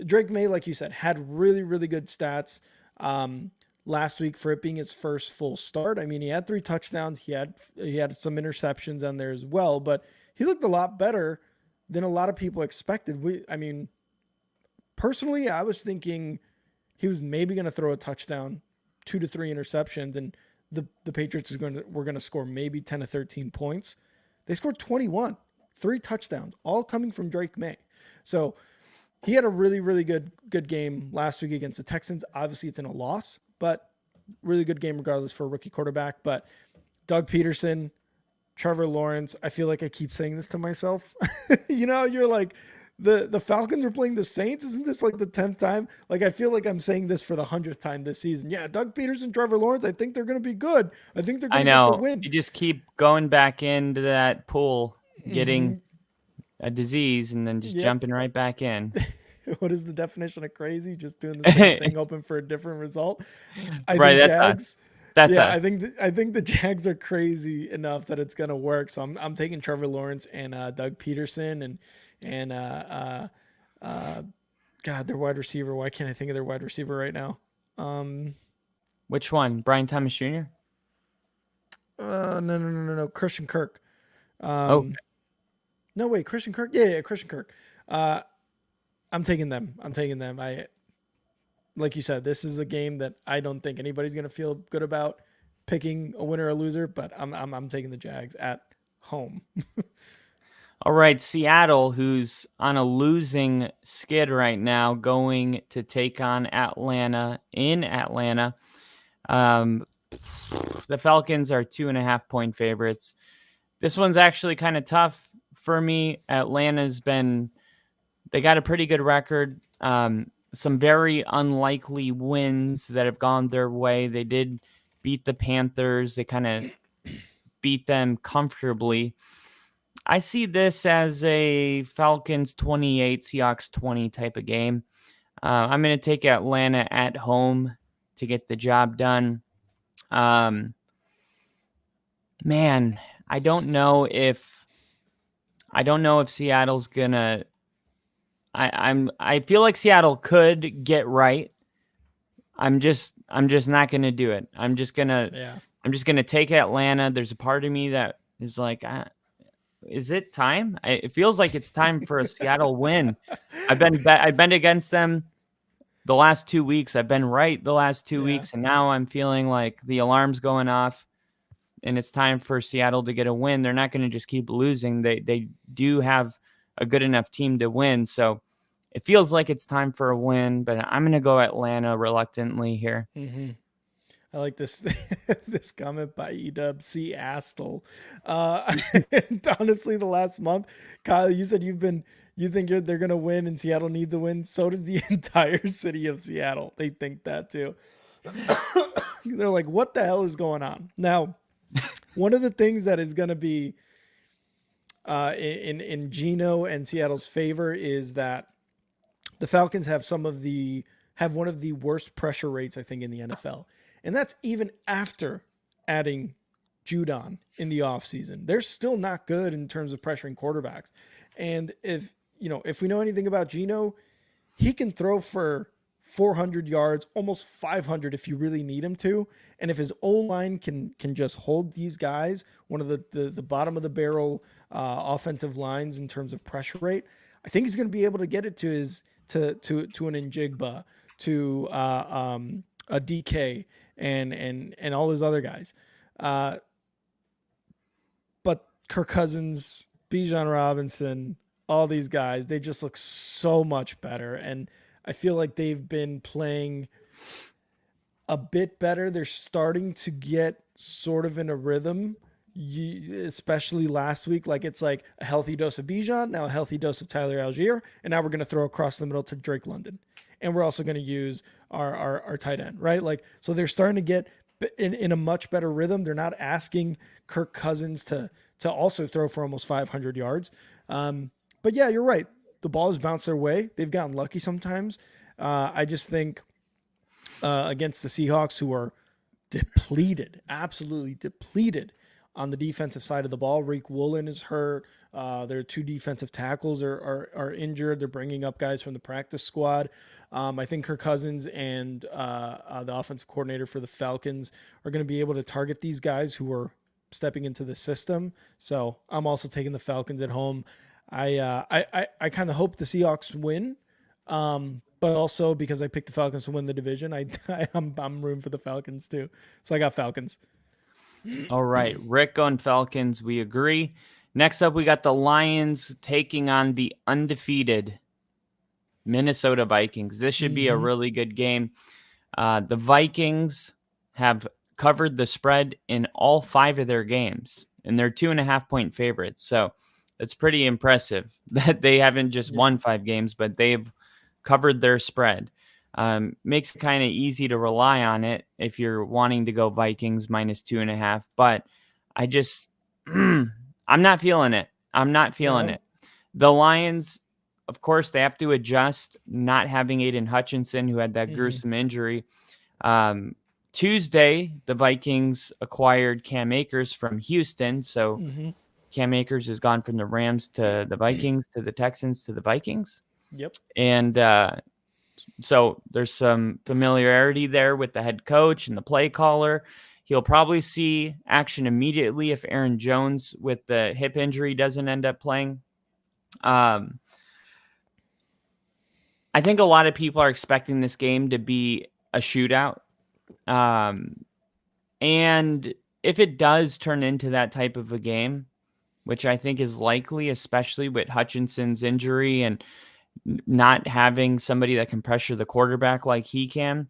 Drake May, like you said, had really, really good stats last week for it being his first full start. I mean, he had 3 touchdowns. He had some interceptions on there as well, but he looked a lot better than a lot of people expected. I mean, personally, I was thinking he was maybe going to throw a touchdown, 2 to 3 interceptions, and the Patriots were going to score maybe 10 to 13 points. They scored 21, 3 touchdowns, all coming from Drake May. So he had a really, really good game last week against the Texans. Obviously, it's in a loss, but really good game regardless for a rookie quarterback. But Doug Peterson, Trevor Lawrence. I feel like I keep saying this to myself. You're like, the Falcons are playing the Saints. Isn't this like the 10th time? Like, I feel like I'm saying this for the 100th time this season. Yeah, Doug Peterson, Trevor Lawrence, I think they're going to be good. I think they're going to get the win. You just keep going back into that pool, getting a disease, and then just jumping right back in. What is the definition of crazy? Just doing the same thing, hoping for a different result. I think Jags. That's I think the Jags are crazy enough that it's gonna work. So I'm taking Trevor Lawrence and Doug Peterson and God, their wide receiver. Why can't I think of their wide receiver right now? Which one? Brian Thomas Jr.? No. Christian Kirk. No, wait, Christian Kirk. Yeah, Christian Kirk. I'm taking them. Like you said, this is a game that I don't think anybody's going to feel good about picking a winner or a loser, but I'm taking the Jags at home. All right, Seattle, who's on a losing skid right now, going to take on Atlanta in Atlanta. The Falcons are 2.5-point favorites. This one's actually kind of tough for me. They got a pretty good record. Some very unlikely wins that have gone their way. They did beat the Panthers. They kind of beat them comfortably. I see this as a Falcons 28, Seahawks 20 type of game. I'm going to take Atlanta at home to get the job done. Man, I don't know if Seattle's going to. I feel like Seattle could get right. I'm just not going to do it. I'm just going to take Atlanta. There's a part of me that is like, is it time? It feels like it's time for a Seattle win. I've been against them the last 2 weeks. I've been right the last 2 weeks, and now I'm feeling like the alarm's going off, and it's time for Seattle to get a win. They're not going to just keep losing. They do have a good enough team to win, so it feels like it's time for a win. But I'm going to go Atlanta reluctantly here. Mm-hmm. I like this this comment by Edub C. Astle. And honestly, the last month, Kyle, you said you think they're going to win and Seattle needs a win. So does the entire city of Seattle. They think that too. They're like, what the hell is going on? Now, one of the things that is going to be in Geno and Seattle's favor is that the Falcons have one of the worst pressure rates, I think, in the NFL. And that's even after adding Judon in the offseason. They're still not good in terms of pressuring quarterbacks. And if we know anything about Geno, he can throw for 400 yards, almost 500 if you really need him to. And if his O-line can just hold these guys, one of the bottom of the barrel offensive lines in terms of pressure rate, I think he's going to be able to get it to an Njigba, to a DK, and all his other guys. But Kirk Cousins, Bijan Robinson, all these guys, they just look so much better. And I feel like they've been playing a bit better. They're starting to get sort of in a rhythm, especially last week. Like, it's like a healthy dose of Bijan, now a healthy dose of Tyler Algier, and now we're going to throw across the middle to Drake London. And we're also going to use our tight end, right? Like, so they're starting to get in a much better rhythm. They're not asking Kirk Cousins to also throw for almost 500 yards. But yeah, you're right. The ball has bounced their way. They've gotten lucky sometimes. I just think against the Seahawks, who are depleted, absolutely depleted on the defensive side of the ball. Reek Woolen is hurt. Their two defensive tackles are injured. They're bringing up guys from the practice squad. I think Kirk Cousins and the offensive coordinator for the Falcons are going to be able to target these guys who are stepping into the system. So I'm also taking the Falcons at home. I kind of hope the Seahawks win, but also because I picked the Falcons to win the division, I'm rooting for the Falcons too. So I got Falcons. All right, Rick on Falcons, we agree. Next up, we got the Lions taking on the undefeated Minnesota Vikings. This should be a really good game. The Vikings have covered the spread in all 5 of their games, and they're 2.5-point favorites. So it's pretty impressive that they haven't just won 5 games, but they've covered their spread. Makes it kind of easy to rely on it if you're wanting to go Vikings -2.5. But I just, I'm not feeling it. I'm not feeling it. The Lions, of course, they have to adjust not having Aiden Hutchinson, who had that gruesome injury. Tuesday, the Vikings acquired Cam Akers from Houston. So Cam Akers has gone from the Rams to the Vikings to the Texans to the Vikings. Yep. And so there's some familiarity there with the head coach and the play caller. He'll probably see action immediately if Aaron Jones with the hip injury doesn't end up playing. I think a lot of people are expecting this game to be a shootout. And if it does turn into that type of a game, which I think is likely, especially with Hutchinson's injury and not having somebody that can pressure the quarterback like he can,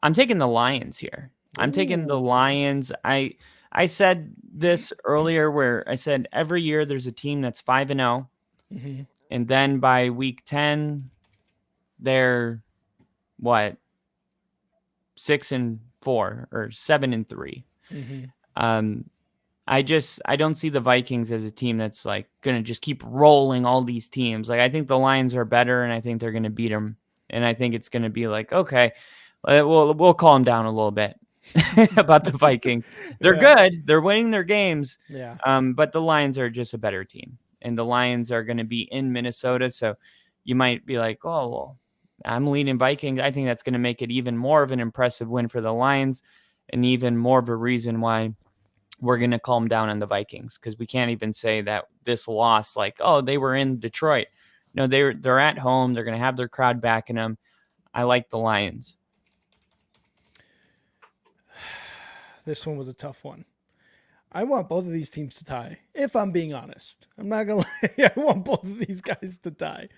I'm taking the Lions here. I'm taking the Lions. I said this earlier where I said every year there's a team that's 5-0. And then by week 10, they're 6-4 or 7-3. I don't see the Vikings as a team that's like going to just keep rolling all these teams. Like, I think the Lions are better, and I think they're going to beat them. And I think it's going to be like, okay, we'll calm down a little bit about the Vikings. They're good. They're winning their games. But the Lions are just a better team, and the Lions are going to be in Minnesota. So you might be like, oh, well, I'm leaning Vikings. I think that's going to make it even more of an impressive win for the Lions, and even more of a reason why we're going to calm down on the Vikings, because we can't even say that this loss, like, oh, they were in Detroit. No, they're at home. They're going to have their crowd backing them. I like the Lions. This one was a tough one. I want both of these teams to tie, if I'm being honest. I'm not going to lie. I want both of these guys to tie.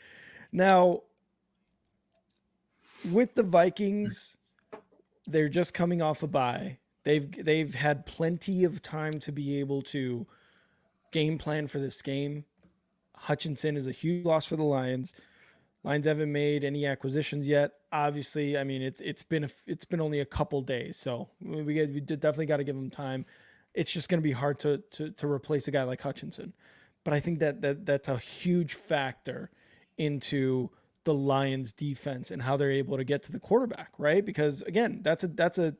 Now, with the Vikings, they're just coming off a bye. They've had plenty of time to be able to game plan for this game. Hutchinson is a huge loss for the Lions. Lions haven't made any acquisitions yet. Obviously, I mean, it's been only a couple days, so we definitely got to give them time. It's just going to be hard to replace a guy like Hutchinson. But I think that's a huge factor into the Lions defense and how they're able to get to the quarterback, right? Because again, that's a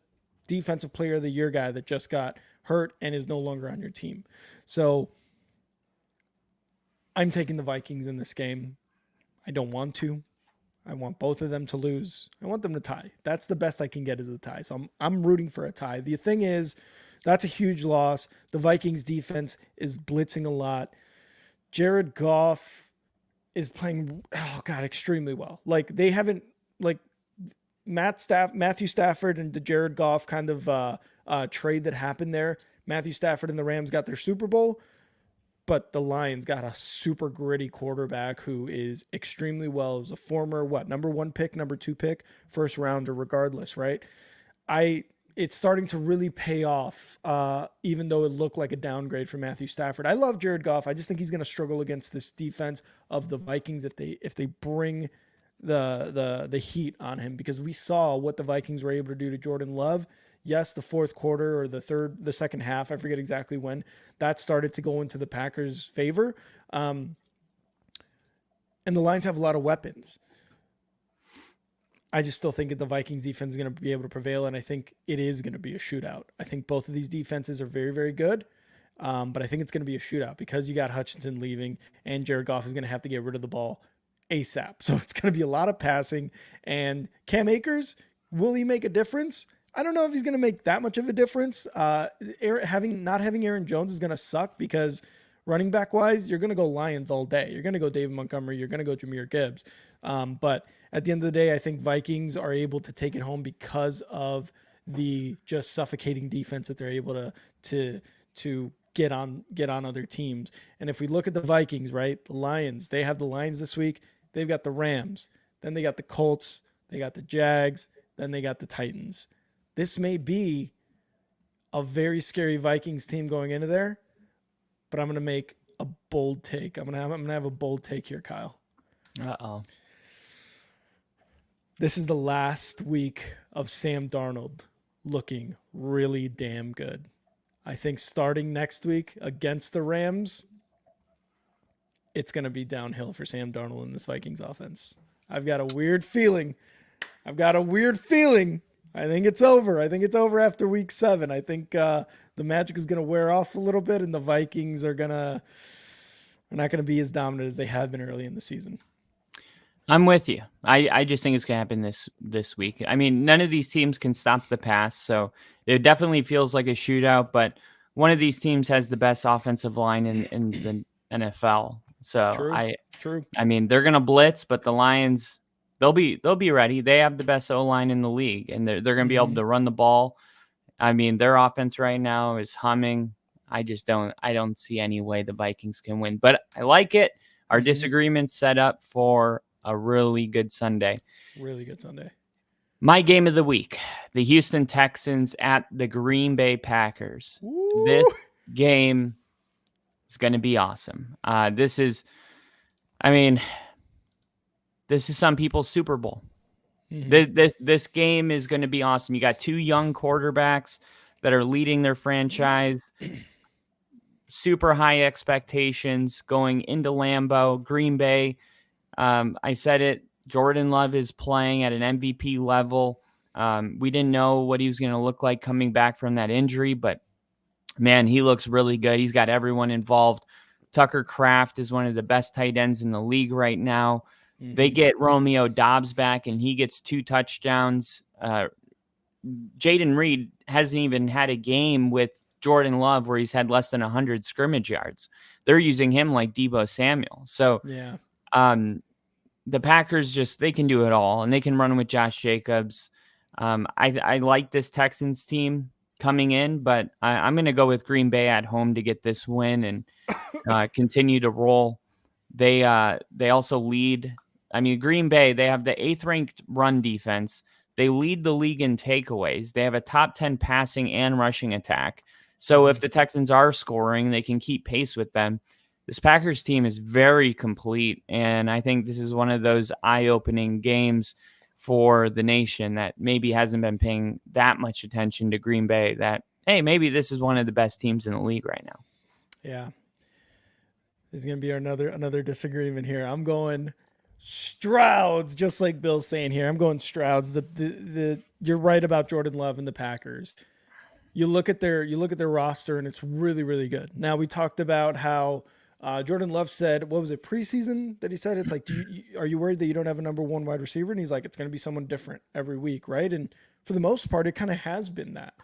defensive player of the year guy that just got hurt and is no longer on your team. So I'm taking the Vikings in this game. I don't want to. I want both of them to lose. I want them to tie. That's the best I can get is a tie. So I'm rooting for a tie. The thing is, that's a huge loss. The Vikings defense is blitzing a lot. Jared Goff is playing, extremely well. Like, they haven't, like, Matthew Stafford and the Jared Goff kind of trade that happened there. Matthew Stafford and the Rams got their Super Bowl, but the Lions got a super gritty quarterback who is extremely well. It was a former, number 1 pick, number 2 pick, first rounder, regardless, right? It's starting to really pay off, even though it looked like a downgrade for Matthew Stafford. I love Jared Goff. I just think he's going to struggle against this defense of the Vikings if they bring the heat on him, because we saw what the Vikings were able to do to Jordan Love. Yes, the fourth quarter or the second half, I forget exactly when, that started to go into the Packers' favor. And the Lions have a lot of weapons. I just still think that the Vikings defense is going to be able to prevail, and I think it is going to be a shootout. I think both of these defenses are very, very good, but I think it's going to be a shootout because you got Hutchinson leaving, and Jared Goff is going to have to get rid of the ball ASAP. So it's going to be a lot of passing. And Cam Akers, will he make a difference? I don't know if he's going to make that much of a difference. Not having Aaron Jones is going to suck, because running back wise, you're going to go Lions all day. You're going to go David Montgomery. You're going to go Jahmyr Gibbs. But at the end of the day, I think Vikings are able to take it home because of the just suffocating defense that they're able to get on other teams. And if we look at the Vikings, right, the Lions, they have the Lions this week. They've got the Rams. Then they got the Colts. They got the Jags. Then they got the Titans. this may be a very scary Vikings team going into there, but I'm going to make a bold take. I'm going to have a bold take here, Kyle. Uh-oh. This is the last week of Sam Darnold looking really damn good. I think starting next week against the Rams, it's going to be downhill for Sam Darnold in this Vikings offense. I've got a weird feeling. I think it's over. I think it's over after week 7. I think the magic is going to wear off a little bit, and the Vikings are not going to be as dominant as they have been early in the season. I'm with you. I just think it's going to happen this week. I mean, none of these teams can stop the pass, so it definitely feels like a shootout, but one of these teams has the best offensive line in the NFL. So True. I mean, they're going to blitz, but the Lions, they'll be ready. They have the best O-line in the league, and they're going to be able to run the ball. I mean, their offense right now is humming. I don't see any way the Vikings can win, but I like it. Our disagreement's set up for a really good Sunday. Really good Sunday. My game of the week, the Houston Texans at the Green Bay Packers. Ooh. This game is going to be awesome. This is some people's Super Bowl. This game is going to be awesome. You got 2 young quarterbacks that are leading their franchise. Super high expectations going into Lambeau. Green Bay, I said it, Jordan Love is playing at an MVP level. We didn't know what he was going to look like coming back from that injury, but man, he looks really good. He's got everyone involved. Tucker Kraft is one of the best tight ends in the league right now. They get Romeo Doubs back, and he gets 2 touchdowns. Jaden Reed hasn't even had a game with Jordan Love where he's had less than 100 scrimmage yards. They're using him like Deebo Samuel. So yeah. The Packers they can do it all, and they can run with Josh Jacobs. I like this Texans team coming in, but I'm going to go with Green Bay at home to get this win and continue to roll. They also lead. I mean, Green Bay, they have the 8th ranked run defense. They lead the league in takeaways. They have a top 10 passing and rushing attack. So if the Texans are scoring, they can keep pace with them. This Packers team is very complete, and I think this is one of those eye-opening games for the nation that maybe hasn't been paying that much attention to Green Bay, that, hey, maybe this is one of the best teams in the league right now. Yeah. There's going to be another disagreement here. I'm going Strouds, just like Bill's saying here. I'm going Strouds. You're right about Jordan Love and the Packers. You look at their roster, and it's really, really good. Now, we talked about how Jordan Love said, what was it, preseason that he said? It's like, are you worried that you don't have a number 1 wide receiver? And he's like, it's going to be someone different every week, right? And for the most part, it kind of has been that.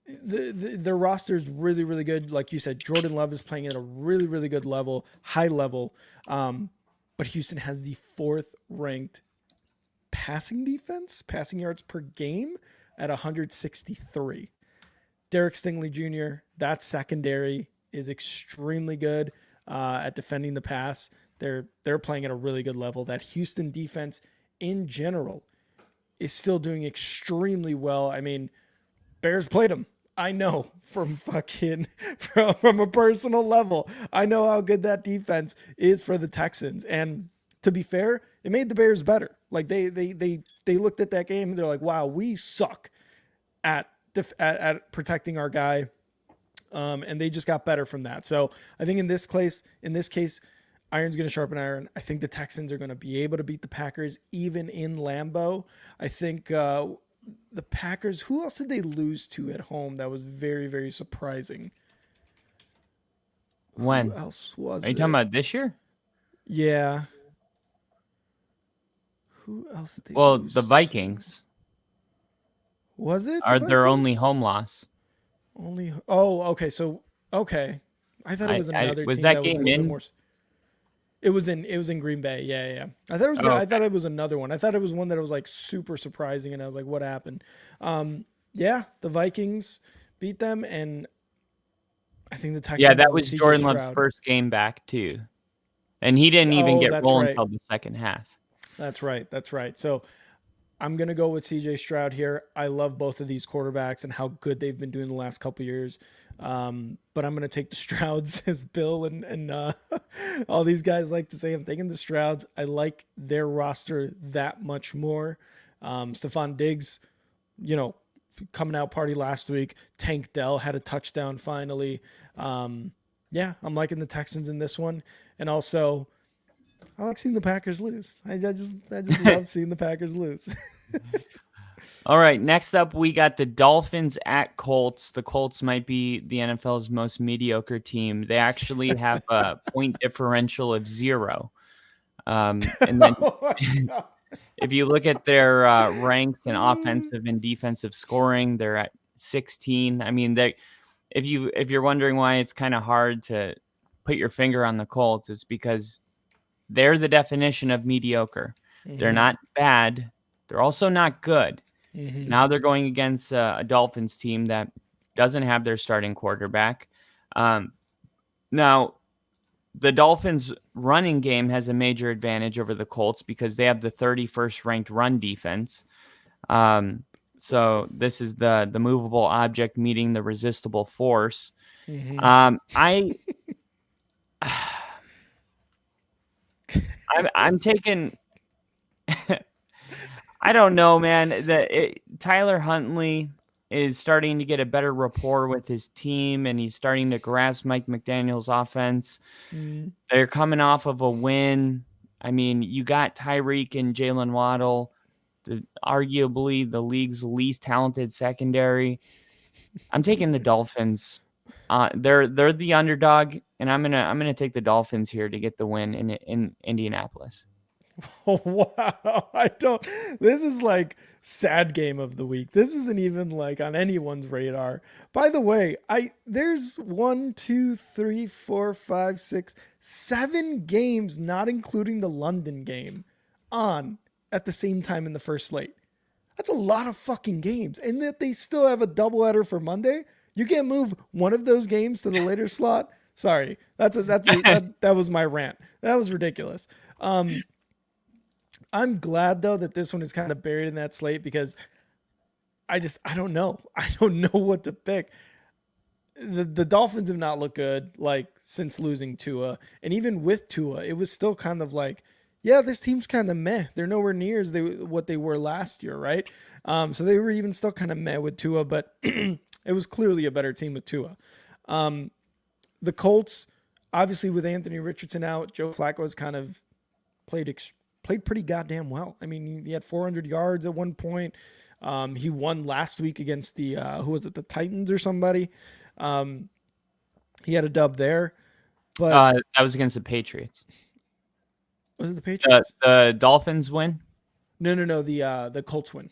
Their roster is really, really good. Like you said, Jordan Love is playing at a really, really good level, high level. But Houston has the 4th ranked passing yards per game at 163. Derek Stingley Jr., that secondary is extremely good at defending the pass. They're playing at a really good level. That Houston defense in general is still doing extremely well. I mean, Bears played them. I know from a personal level. I know how good that defense is for the Texans. And to be fair, it made the Bears better. Like they looked at that game and they're like, wow, we suck at protecting our guy. And they just got better from that. So I think in this case, iron's going to sharpen iron. I think the Texans are going to be able to beat the Packers even in Lambeau. I think the Packers, who else did they lose to at home that was very, very surprising? When? Who else was Are you talking about this year? Yeah. Who else did they lose? The Vikings. Was it? Are their only home loss. Okay. So, okay. I thought it was another was team that that game was a little in? bit more. It was in Green Bay. Yeah. I thought it was good. Okay. I thought it was another one. I thought it was one that was like super surprising, and I was like, what happened? Yeah, the Vikings beat them, and I think the Texans. Yeah, that was CJ Jordan Love's Stroud. first game back too. And he didn't even get that's rolling right. until the second half. That's right. So I'm going to go with CJ Stroud here. I love both of these quarterbacks and how good they've been doing the last couple years. But I'm going to take the Strouds, as Bill and all these guys like to say. I'm taking the Strouds. I like their roster that much more. Stephon Diggs, coming out party last week. Tank Dell had a touchdown finally. Yeah, I'm liking the Texans in this one. And also, I like seeing the Packers lose. I just love seeing the Packers lose. All right, next up we got the Dolphins at Colts. The Colts might be the NFL's most mediocre team. They actually have a point differential of 0. And then if you look at their ranks in offensive and defensive scoring, they're at 16. I mean, if you're wondering why it's kind of hard to put your finger on the Colts, it's because they're the definition of mediocre. Mm-hmm. They're not bad. They're also not good. Mm-hmm. Now they're going against a Dolphins team that doesn't have their starting quarterback. Now, the Dolphins running game has a major advantage over the Colts because they have the 31st ranked run defense. So this is the movable object meeting the resistible force. Mm-hmm. I'm taking. I don't know, man. Tyler Huntley is starting to get a better rapport with his team, and he's starting to grasp Mike McDaniel's offense. Mm. They're coming off of a win. I mean, you got Tyreek and Jalen Waddle, arguably the league's least talented secondary. I'm taking the Dolphins. They're the underdog, and I'm gonna take the Dolphins here to get the win in Indianapolis. Oh, wow. This is like sad game of the week. This isn't even like on anyone's radar. By the way, there's 1, 2, 3, 4, 5, 6, 7 games, not including the London game, on at the same time in the first slate. That's a lot of fucking games. And that they still have a doubleheader for Monday. You can't move one of those games to the later slot. Sorry. That was my rant. That was ridiculous. I'm glad though that this one is kind of buried in that slate because I don't know. I don't know what to pick. The Dolphins have not looked good like since losing Tua, and even with Tua, it was still kind of like, yeah, this team's kind of meh. They're nowhere near as what they were last year, right? So they were even still kind of meh with Tua, but it was clearly a better team with Tua. The Colts, obviously with Anthony Richardson out, Joe Flacco has kind of played pretty goddamn well. I mean, he had 400 yards at one point. He won last week against the the Titans or somebody. He had a dub there, but that was against the Patriots. Was it the Patriots? The Dolphins win? No. The Colts win.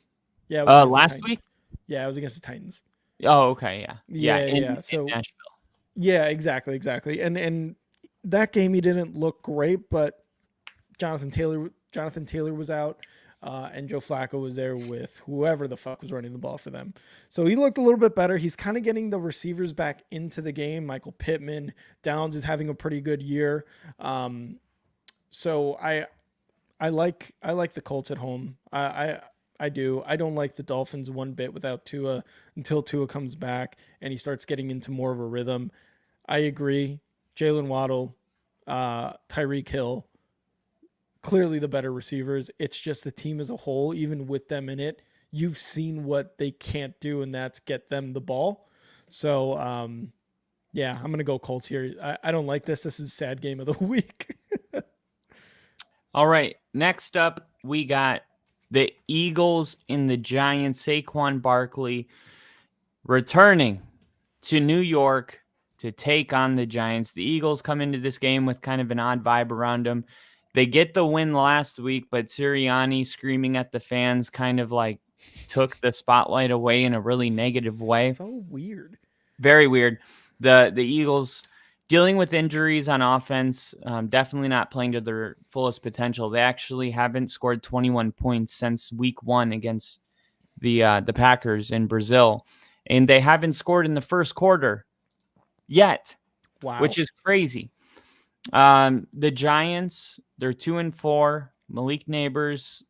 Yeah. Last week? Yeah, it was against the Titans. Oh, okay. Yeah. In Nashville. Yeah, exactly. And that game he didn't look great, but Jonathan Taylor was out, and Joe Flacco was there with whoever the fuck was running the ball for them. So he looked a little bit better. He's kind of getting the receivers back into the game. Michael Pittman, Downs is having a pretty good year. So I like the Colts at home. I do. I don't like the Dolphins one bit without Tua until Tua comes back and he starts getting into more of a rhythm. I agree. Jalen Waddle, Tyreek Hill, clearly the better receivers. It's just the team as a whole, even with them in it, you've seen what they can't do, and that's get them the ball. So, yeah, I'm going to go Colts here. I don't like this. This is a sad game of the week. All right. Next up, we got the Eagles and the Giants. Saquon Barkley returning to New York to take on the Giants. The Eagles come into this game with kind of an odd vibe around them. They get the win last week, but Sirianni screaming at the fans kind of like took the spotlight away in a really negative way. So weird. Very weird. The Eagles dealing with injuries on offense, definitely not playing to their fullest potential. They actually haven't scored 21 points since week 1 against the Packers in Brazil. And they haven't scored in the first quarter yet, wow, which is crazy. The Giants, they're 2-4. Malik Neighbors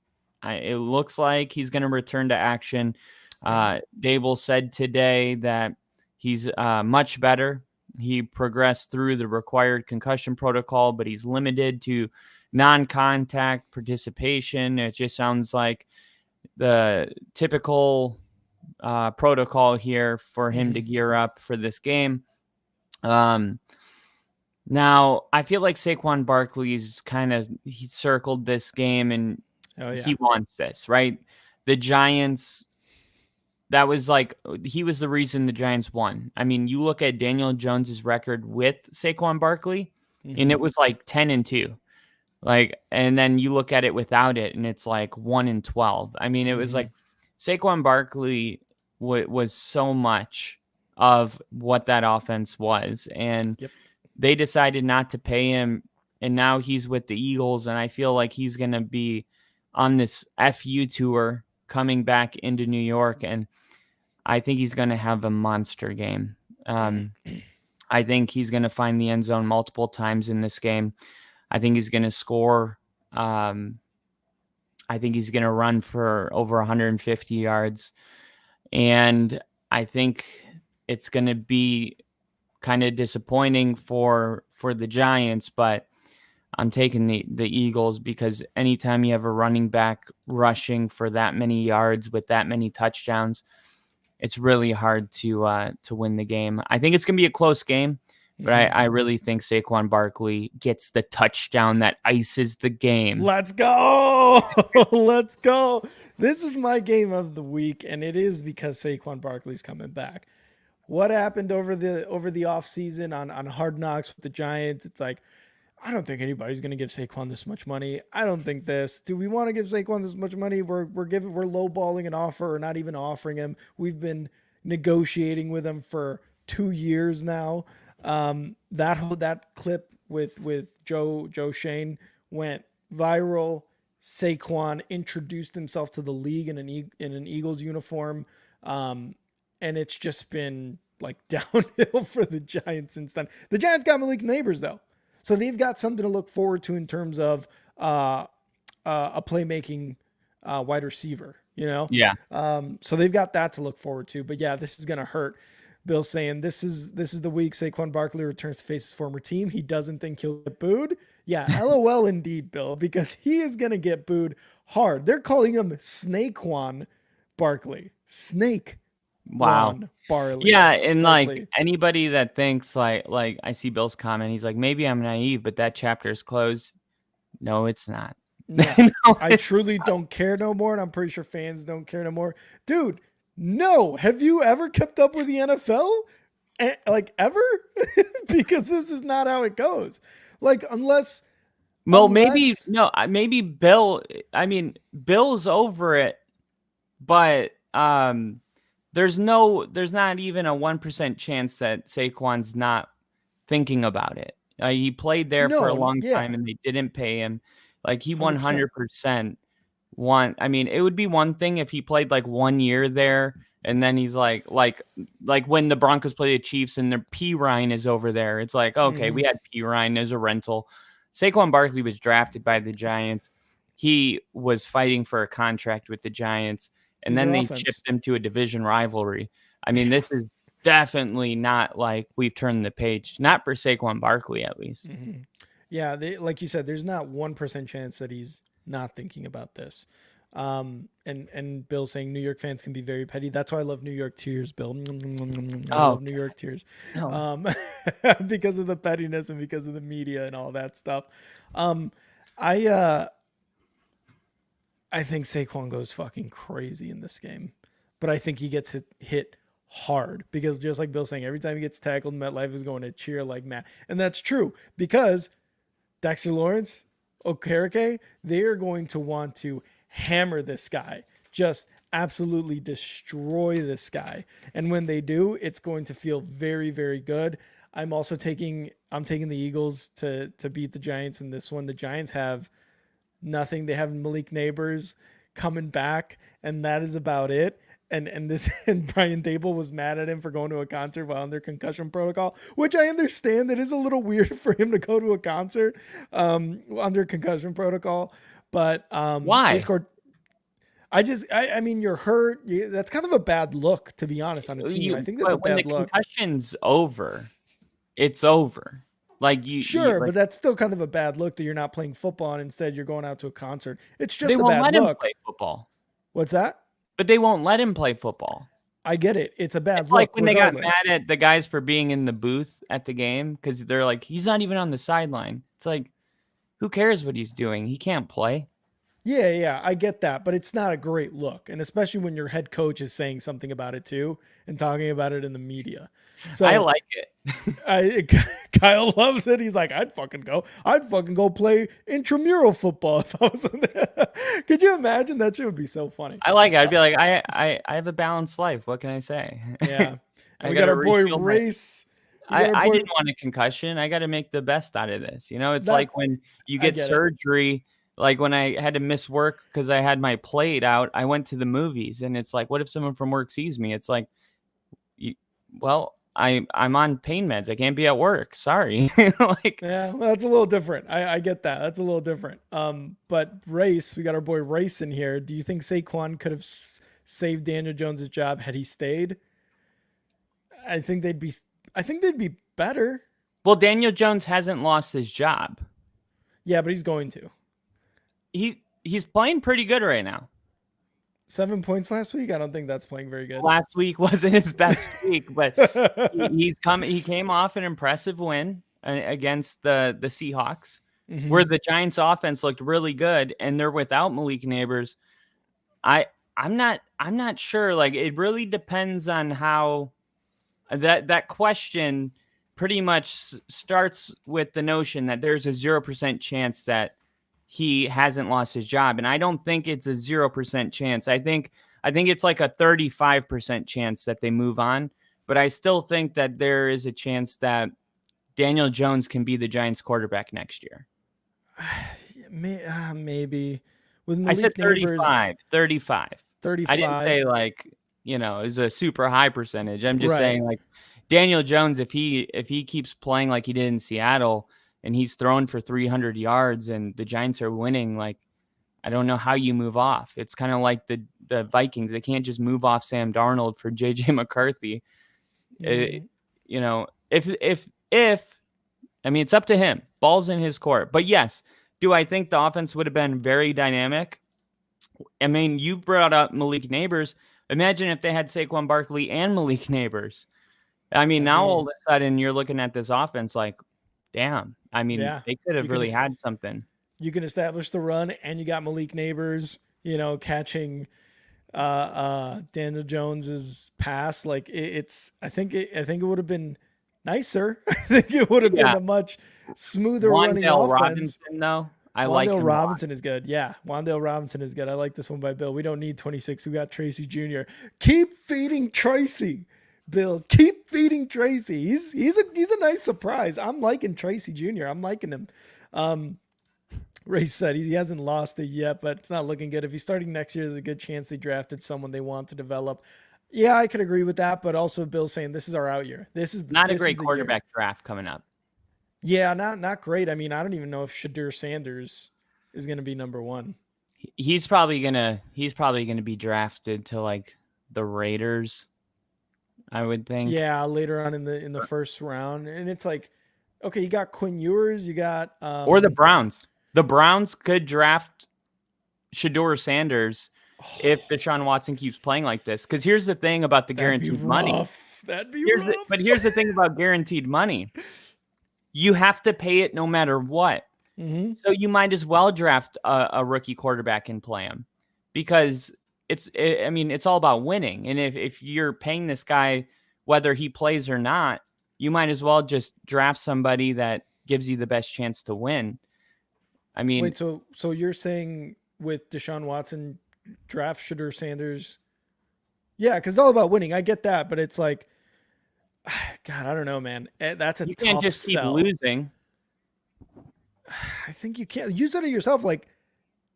it looks like he's going to return to action. Dable said today that he's much better. He progressed through the required concussion protocol, but he's limited to non-contact participation. It just sounds like the typical protocol here for him to gear up for this game. Now, I feel like Saquon Barkley's he circled this game and he wants this, right? The Giants, he was the reason the Giants won. I mean, you look at Daniel Jones's record with Saquon Barkley, and it was like 10-2. And then you look at it without it, and it's like 1-12. I mean, it was like Saquon Barkley was so much of what that offense was, and they decided not to pay him, and now he's with the Eagles, and I feel like he's going to be on this FU tour coming back into New York, and I think he's going to have a monster game. I think he's going to find the end zone multiple times in this game. I think he's going to score. I think he's going to run for over 150 yards. And I think it's going to be kind of disappointing for the Giants, but I'm taking the Eagles because anytime you have a running back rushing for that many yards with that many touchdowns, it's really hard to win the game. I think it's going to be a close game. But I really think Saquon Barkley gets the touchdown that ices the game. Let's go. Let's go. This is my game of the week, and it is because Saquon Barkley's coming back. What happened over the offseason on Hard Knocks with the Giants? It's like, I don't think anybody's going to give Saquon this much money. I don't think this. Do we want to give Saquon this much money? We're lowballing an offer or not even offering him. We've been negotiating with him for 2 years now. That clip with Joe Shane went viral. Saquon introduced himself to the league in an Eagles uniform. And it's just been like downhill for the Giants since then. The Giants got Malik Neighbors though. So they've got something to look forward to in terms of, a playmaking, wide receiver, you know? Yeah. So they've got that to look forward to, but yeah, this is going to hurt. Bill saying this is the week Saquon Barkley returns to face his former team. He doesn't think he'll get booed. Yeah, LOL indeed, Bill, because he is going to get booed hard. They're calling him Snakewan Barkley. Snake. Wow. Barley. Yeah, and Barkley. like anybody that thinks like I see Bill's comment, he's like, maybe I'm naive, but that chapter is closed. No, it's not. No, No, I truly don't care no more, and I'm pretty sure fans don't care no more. Dude, no. Have you ever kept up with the NFL? Like, ever? Because this is not how it goes. Like, unless... maybe Bill... I mean, Bill's over it, but there's not even a 1% chance that Saquon's not thinking about it. He played there for a long time, and they didn't pay him. Like, he 100% I mean, it would be one thing if he played like 1 year there, and then he's like when the Broncos play the Chiefs and their P. Ryan is over there. It's like, okay, we had P. Ryan as a rental. Saquon Barkley was drafted by the Giants. He was fighting for a contract with the Giants, and then they shipped him to a division rivalry. I mean, this is definitely not like we've turned the page. Not for Saquon Barkley, at least. Mm-hmm. Yeah, like you said, there's not 1% chance that he's not thinking about this. And Bill saying New York fans can be very petty. That's why I love New York tears, Bill. I love New York tears. Because of the pettiness and because of the media and all that stuff. I think Saquon goes fucking crazy in this game, but I think he gets hit hard because just like Bill's saying, every time he gets tackled, MetLife is going to cheer like mad. And that's true because Dexter Lawrence, Okereke, they are going to want to hammer this guy, just absolutely destroy this guy. And when they do, it's going to feel very, very good. I'm taking the Eagles to beat the Giants in this one. The Giants have nothing. They have Malik Neighbors coming back, and that is about it. And Brian Dable was mad at him for going to a concert while under concussion protocol, which I understand. It is a little weird for him to go to a concert under concussion protocol. But why? They scored I mean, you're hurt. That's kind of a bad look, to be honest, on a team. I think that's a But when the bad look. concussion's over, it's over. Like Sure, like, but that's still kind of a bad look that you're not playing football and instead you're going out to a concert. It's just they a won't bad let him look. play football. What's that? But they won't let him play football. I get it. It's a bad It's look. like when regardless. they got mad at the guys for being in the booth at the game because they're like, he's not even on the sideline. It's like, who cares what he's doing? He can't play. Yeah, I get that, but it's not a great look, and especially when your head coach is saying something about it too and talking about it in the media. So I like it. Kyle loves it. He's like, I'd fucking go play intramural football if I was in there. Could you imagine? That shit would be so funny. I like it. I'd be like, I have a balanced life. What can I say? Yeah. I We got gotta our boy refuel my- Race. I didn't want a concussion. I got to make the best out of this. You know, it's like when you I get get it. surgery. Like when I had to miss work because I had my plate out, I went to the movies, and it's like, what if someone from work sees me? It's like, well, I'm on pain meds. I can't be at work. Sorry. Like, Yeah, well, that's a little different. I get that. That's a little different. But Race, we got our boy Race in here. Do you think Saquon could have saved Daniel Jones's job had he stayed? I think they'd be better. well, Daniel Jones hasn't lost his job. Yeah, but he's going to. He's playing pretty good right now. 7 points last week. I don't think that's playing very good. Last week wasn't his best week, but he came off an impressive win against the Seahawks, Mhm. where the Giants offense looked really good, and they're without Malik Neighbors. I'm not sure. Like, it really depends on how that question pretty much starts with the notion that there's a 0% chance that he hasn't lost his job. And I don't think it's a 0% chance. I think it's like a 35% chance that they move on. But I still think that there is a chance that Daniel Jones can be the Giants quarterback next year. Maybe. With I Malik said Neighbors, 35. 35. I didn't say like, is a super high percentage. I'm just Right. saying like Daniel Jones, if he keeps playing like he did in Seattle and he's thrown for 300 yards and the Giants are winning, like, I don't know how you move off. It's kind of like the Vikings. They can't just move off Sam Darnold for JJ McCarthy. Mhm. If I mean, it's up to him. Ball's in his court. But yes, do I think the offense would have been very dynamic? I mean, you brought up Malik Neighbors. Imagine if they had Saquon Barkley and Malik Neighbors. I mean, now all of a sudden you're looking at this offense like, damn. I mean, Yeah. they could have You really can had something. You can establish the run, and you got Malik Neighbors, catching Daniel Jones's pass. Like I think it would have been nicer. I think it would have been a much smoother running Wan'Dale offense. Robinson, though, I like him Wan'Dale a lot. Robinson is good. Yeah, Wan'Dale Robinson is good. I like this one by Bill. We don't need 26. We got Tracy Jr. Keep feeding Tracy, Bill. Keep feeding Tracy. He's a nice surprise. I'm liking Tracy Jr. I'm liking him. Ray said he hasn't lost it yet, but it's not looking good. If he's starting next year, there's a good chance they drafted someone they want to develop. Yeah, I could agree with that, but also Bill saying this is our out year. This is Not a this great is the quarterback draft coming up. year. Yeah, not great. I mean, I don't even know if Shadur Sanders is going to be number one. He's probably gonna be drafted to like the Raiders, I would think. Yeah, later on in the first round, and it's like, okay, you got Quinn Ewers, you got Or the Browns. The Browns could draft Shadur Sanders if Deshaun Watson keeps playing like this. Because here's the thing about the guaranteed money. That'd be rough. But here's the thing about guaranteed money. You have to pay it no matter what. Mm-hmm. So you might as well draft a rookie quarterback and play him, because it's all about winning. And if you're paying this guy whether he plays or not, you might as well just draft somebody that gives you the best chance to win. I mean, wait, so you're saying with Deshaun Watson, draft Shadur Sanders? Yeah, because it's all about winning. I get that, but it's like, God, I don't know, man. That's a you tough can't just keep sell. losing. I think you can't. You said it yourself. Like,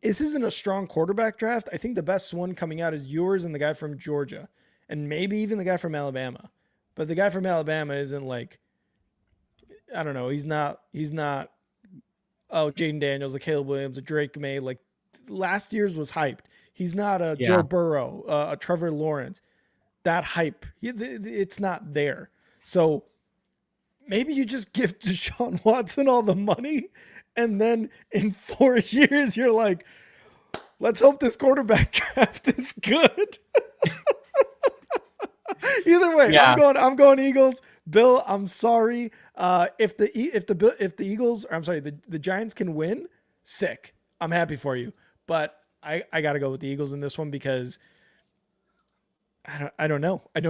this isn't a strong quarterback draft. I think the best one coming out is yours and the guy from Georgia, and maybe even the guy from Alabama. But the guy from Alabama isn't like, I don't know. He's not. Oh, Jaden Daniels, a Caleb Williams, a Drake May. Like last year's was hyped. He's not a Joe Burrow, a Trevor Lawrence. That hype, it's not there. So maybe you just give Deshaun Watson all the money, and then in 4 years you're like, let's hope this quarterback draft is good. Either way, I'm going Eagles. Bill, I'm sorry. If the Eagles, or I'm sorry, the Giants can win, sick. I'm happy for you. But I got to go with the Eagles in this one because I don't know. I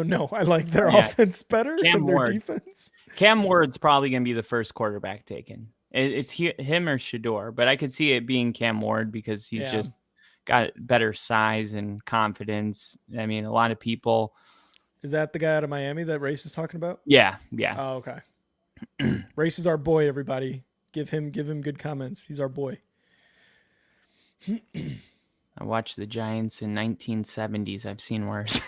like their offense better than their defense. Cam Ward's probably going to be the first quarterback taken. It's him or Shedeur, but I could see it being Cam Ward because he's just got better size and confidence. I mean, a lot of people. Is that the guy out of Miami that Race is talking about? Yeah. Oh, okay. Race is our boy, everybody. Give him good comments. He's our boy. I watched the Giants in 1970s. I've seen worse.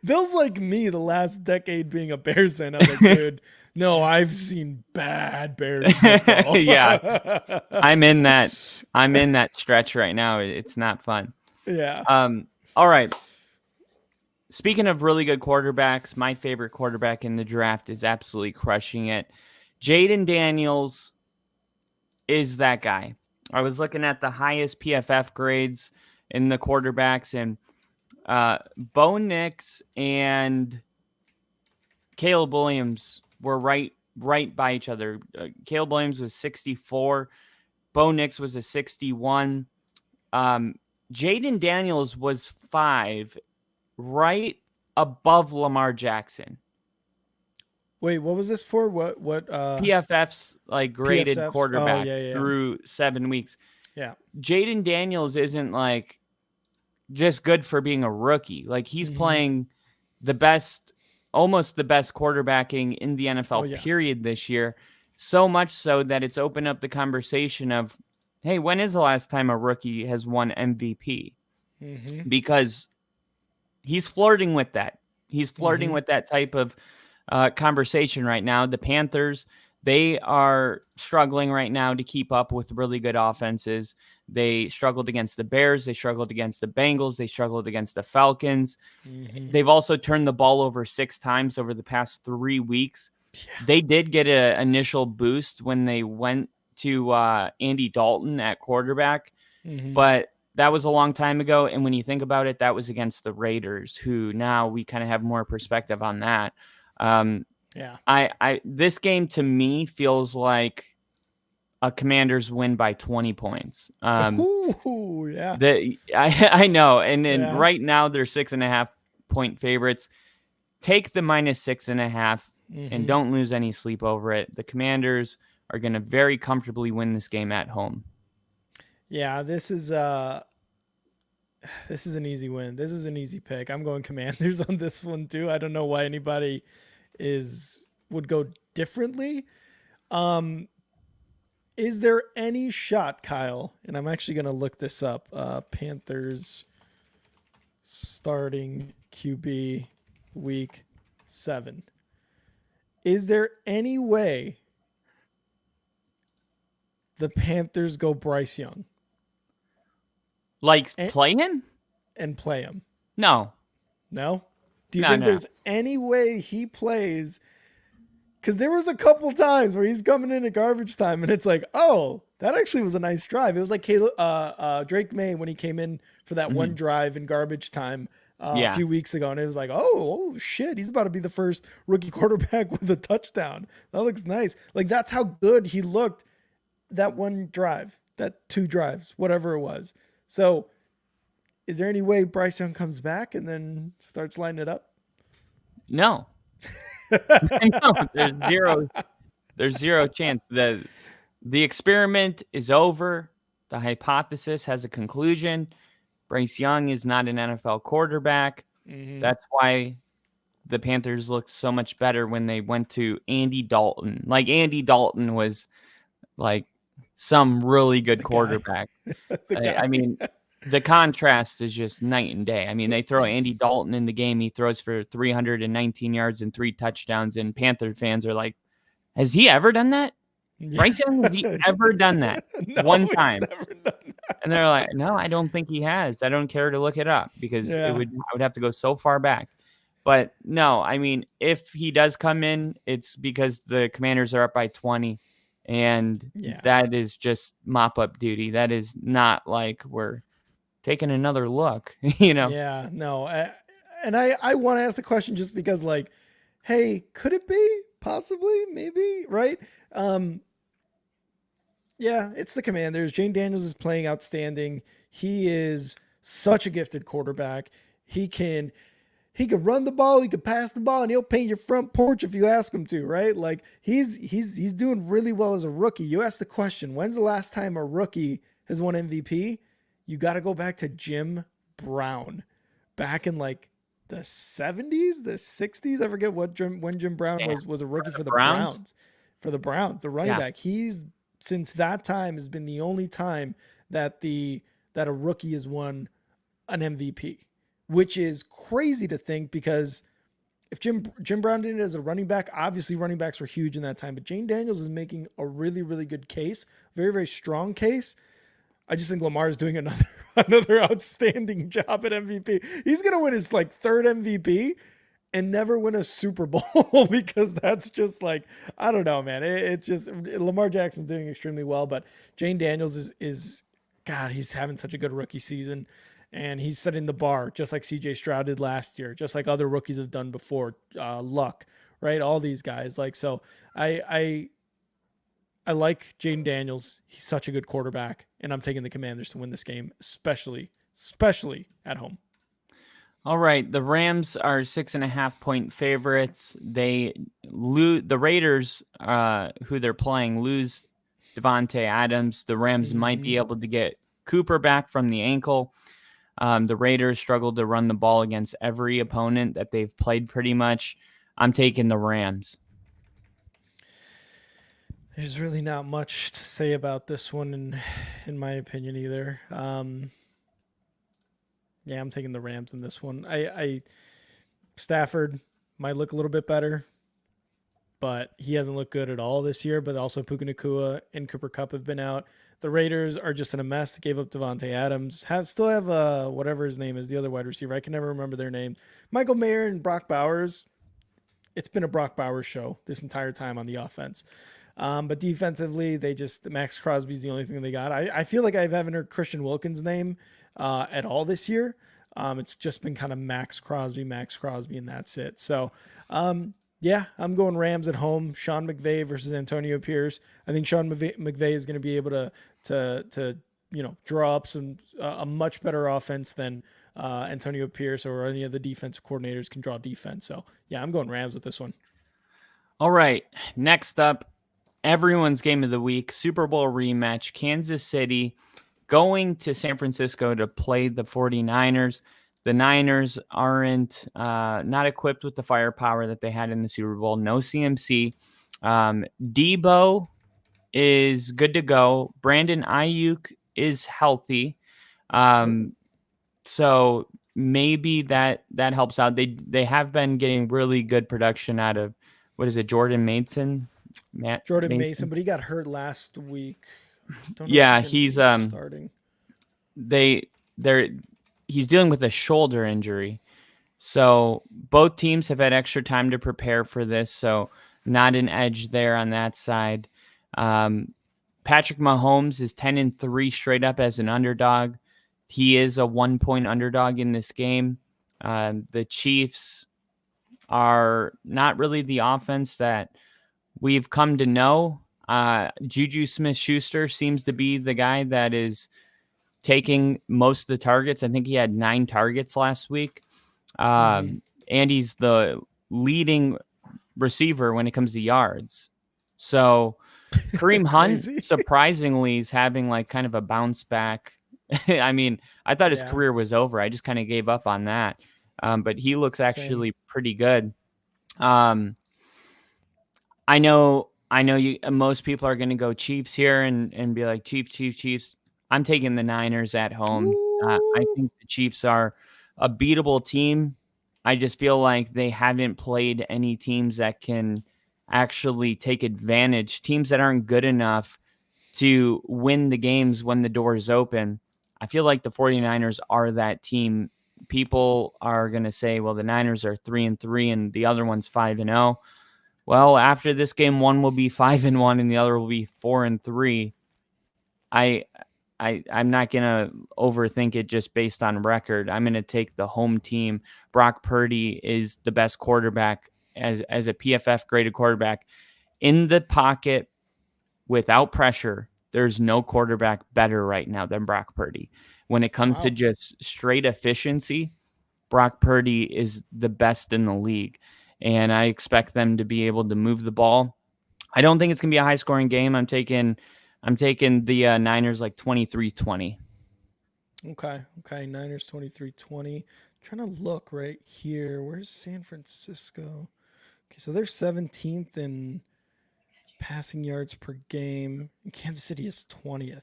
Bill's like me the last decade being a Bears fan. I'm like, dude, no, I've seen bad Bears football. Yeah. I'm in that stretch right now. It's not fun. Yeah. All right. Speaking of really good quarterbacks, my favorite quarterback in the draft is absolutely crushing it. Jaden Daniels is that guy. I was looking at the highest PFF grades in the quarterbacks, and Bo Nix and Caleb Williams were right by each other. Caleb Williams was 64. Bo Nix was a 61. Jaden Daniels was 5, right above Lamar Jackson. Wait, what was this for? What PFF's like graded PFF's? quarterback Yeah. through 7 weeks. Yeah. Jaden Daniels isn't like just good for being a rookie. Like he's playing almost the best quarterbacking in the NFL period this year. So much so that it's opened up the conversation of, hey, when is the last time a rookie has won MVP? Because he's flirting with that. He's flirting with that type of conversation right now. The Panthers, they are struggling right now to keep up with really good offenses. They struggled against the Bears. They struggled against the Bengals. They struggled against the Falcons. They've also turned the ball over 6 times over the past 3 weeks. Yeah. They did get an initial boost when they went to Andy Dalton at quarterback, but that was a long time ago. And when you think about it, that was against the Raiders, who now we kind of have more perspective on that. This game to me feels like a Commanders win by 20 points. Yeah. I know. And right now they're 6.5 point favorites. Take the -6.5 and don't lose any sleep over it. The Commanders are going to very comfortably win this game at home. Yeah, this is an easy win. This is an easy pick. I'm going Commanders on this one too. I don't know why anybody would go differently. Is there any shot, Kyle? And I'm actually going to look this up. Panthers starting QB week 7. Is there any way the Panthers go Bryce Young? Play him? And play him. No. No? Do you think there's any way he plays? Because there was a couple times where he's coming in at garbage time and it's like, oh, that actually was a nice drive. It was like Drake May when he came in for that one drive in garbage time a few weeks ago. And it was like, oh, shit, he's about to be the first rookie quarterback with a touchdown. That looks nice. Like, that's how good he looked that one drive, that 2 drives, whatever it was. So is there any way Bryce Young comes back and then starts lighting it up? No. No, there's zero chance. The experiment is over. The hypothesis has a conclusion. Bryce Young is not an NFL quarterback. That's why the Panthers looked so much better when they went to Andy Dalton. Like, Andy Dalton was like some really good quarterback. I mean, the contrast is just night and day. I mean, they throw Andy Dalton in the game. He throws for 319 yards and 3 touchdowns. And Panther fans are like, has he ever done that? Bryce Young, has he ever done that? No, One he's time. never done that. And they're like, no, I don't think he has. I don't care to look it up because Yeah. I would have to go so far back. But no, I mean, if he does come in, it's because the Commanders are up by 20. And that is just mop-up duty. That is not like we're taking another look, Yeah, no. I want to ask the question just because, like, hey, could it be? Possibly, maybe, right? Yeah, it's the Commanders. Jane Daniels is playing outstanding. He is such a gifted quarterback. He could run the ball, he could pass the ball, and he'll paint your front porch if you ask him to, right? Like he's doing really well as a rookie. You asked the question, when's the last time a rookie has won MVP? You got to go back to Jim Brown back in like the 70s, the 60s. I forget when Jim Brown was a rookie for the Browns. For the Browns, the running back. He's since that time has been the only time that a rookie has won an MVP, which is crazy to think because if Jim Brown did it as a running back, obviously running backs were huge in that time, but Jane Daniels is making a really, really good case, very, very strong case. I just think Lamar is doing another outstanding job at MVP. He's going to win his like third MVP and never win a Super Bowl because that's just like, I don't know, man. It's just Lamar Jackson's doing extremely well, but Jane Daniels is God, he's having such a good rookie season. And he's setting the bar just like CJ Stroud did last year, just like other rookies have done before. Luck, right? All these guys. Like, so I like Jaden Daniels. He's such a good quarterback, and I'm taking the Commanders to win this game, especially at home. All right. The Rams are 6.5-point favorites. The Raiders, who they're playing, lose Devontae Adams. The Rams might be able to get Cooper back from the ankle. The Raiders struggled to run the ball against every opponent that they've played pretty much. I'm taking the Rams. There's really not much to say about this one in my opinion either. Yeah, I'm taking the Rams in this one. Stafford might look a little bit better, but he hasn't looked good at all this year. But also Puka Nacua and Cooper Kupp have been out. The Raiders are just in a mess. They gave up Devontae Adams. Still have whatever his name is, the other wide receiver. I can never remember their name. Michael Mayer and Brock Bowers. It's been a Brock Bowers show this entire time on the offense. But defensively, Max Crosby's the only thing they got. I feel like I haven't heard Christian Wilkins' name at all this year. It's just been kind of Max Crosby, and that's it. So, yeah, I'm going Rams at home. Sean McVay versus Antonio Pierce. I think Sean McVay is going to be able to draw up a much better offense than Antonio Pierce or any of the defensive coordinators can draw defense. So, yeah, I'm going Rams with this one. All right, next up, everyone's game of the week, Super Bowl rematch, Kansas City going to San Francisco to play the 49ers. The Niners aren't not equipped with the firepower that they had in the Super Bowl. No CMC. Debo is good to go. Brandon Ayuk is healthy. So maybe that helps out. They have been getting really good production out of, what is it, Jordan Mason? Jordan Mason, but he got hurt last week. He's starting. He's dealing with a shoulder injury. So both teams have had extra time to prepare for this. So not an edge there on that side. Patrick Mahomes is 10-3 straight up as an underdog. He is a 1-point underdog in this game. The Chiefs are not really the offense that we've come to know. Juju Smith-Schuster seems to be the guy that is taking most of the targets. I think he had 9 targets last week. And he's the leading receiver when it comes to yards. So Kareem Hunt, surprisingly, is having like kind of a bounce back. I mean, I thought his career was over. I just kind of gave up on that. But he looks actually pretty good. I know most people are going to go Chiefs here and be like, Chiefs. I'm taking the Niners at home. I think the Chiefs are a beatable team. I just feel like they haven't played any teams that can actually take advantage. Teams that aren't good enough to win the games when the door is open. I feel like the 49ers are that team. People are going to say, well, the Niners are 3-3 and the other one's 5-0. Well, after this game, one will be 5-1 and the other will be 4-3. I'm not going to overthink it just based on record. I'm going to take the home team. Brock Purdy is the best quarterback as a PFF graded quarterback in the pocket without pressure. There's no quarterback better right now than Brock Purdy. When it comes to just straight efficiency, Brock Purdy is the best in the league. And I expect them to be able to move the ball. I don't think it's going to be a high scoring game. I'm taking the Niners like 23-20. Okay. Niners 23-20. Trying to look right here. Where's San Francisco? Okay, so they're 17th in passing yards per game. And Kansas City is 20th.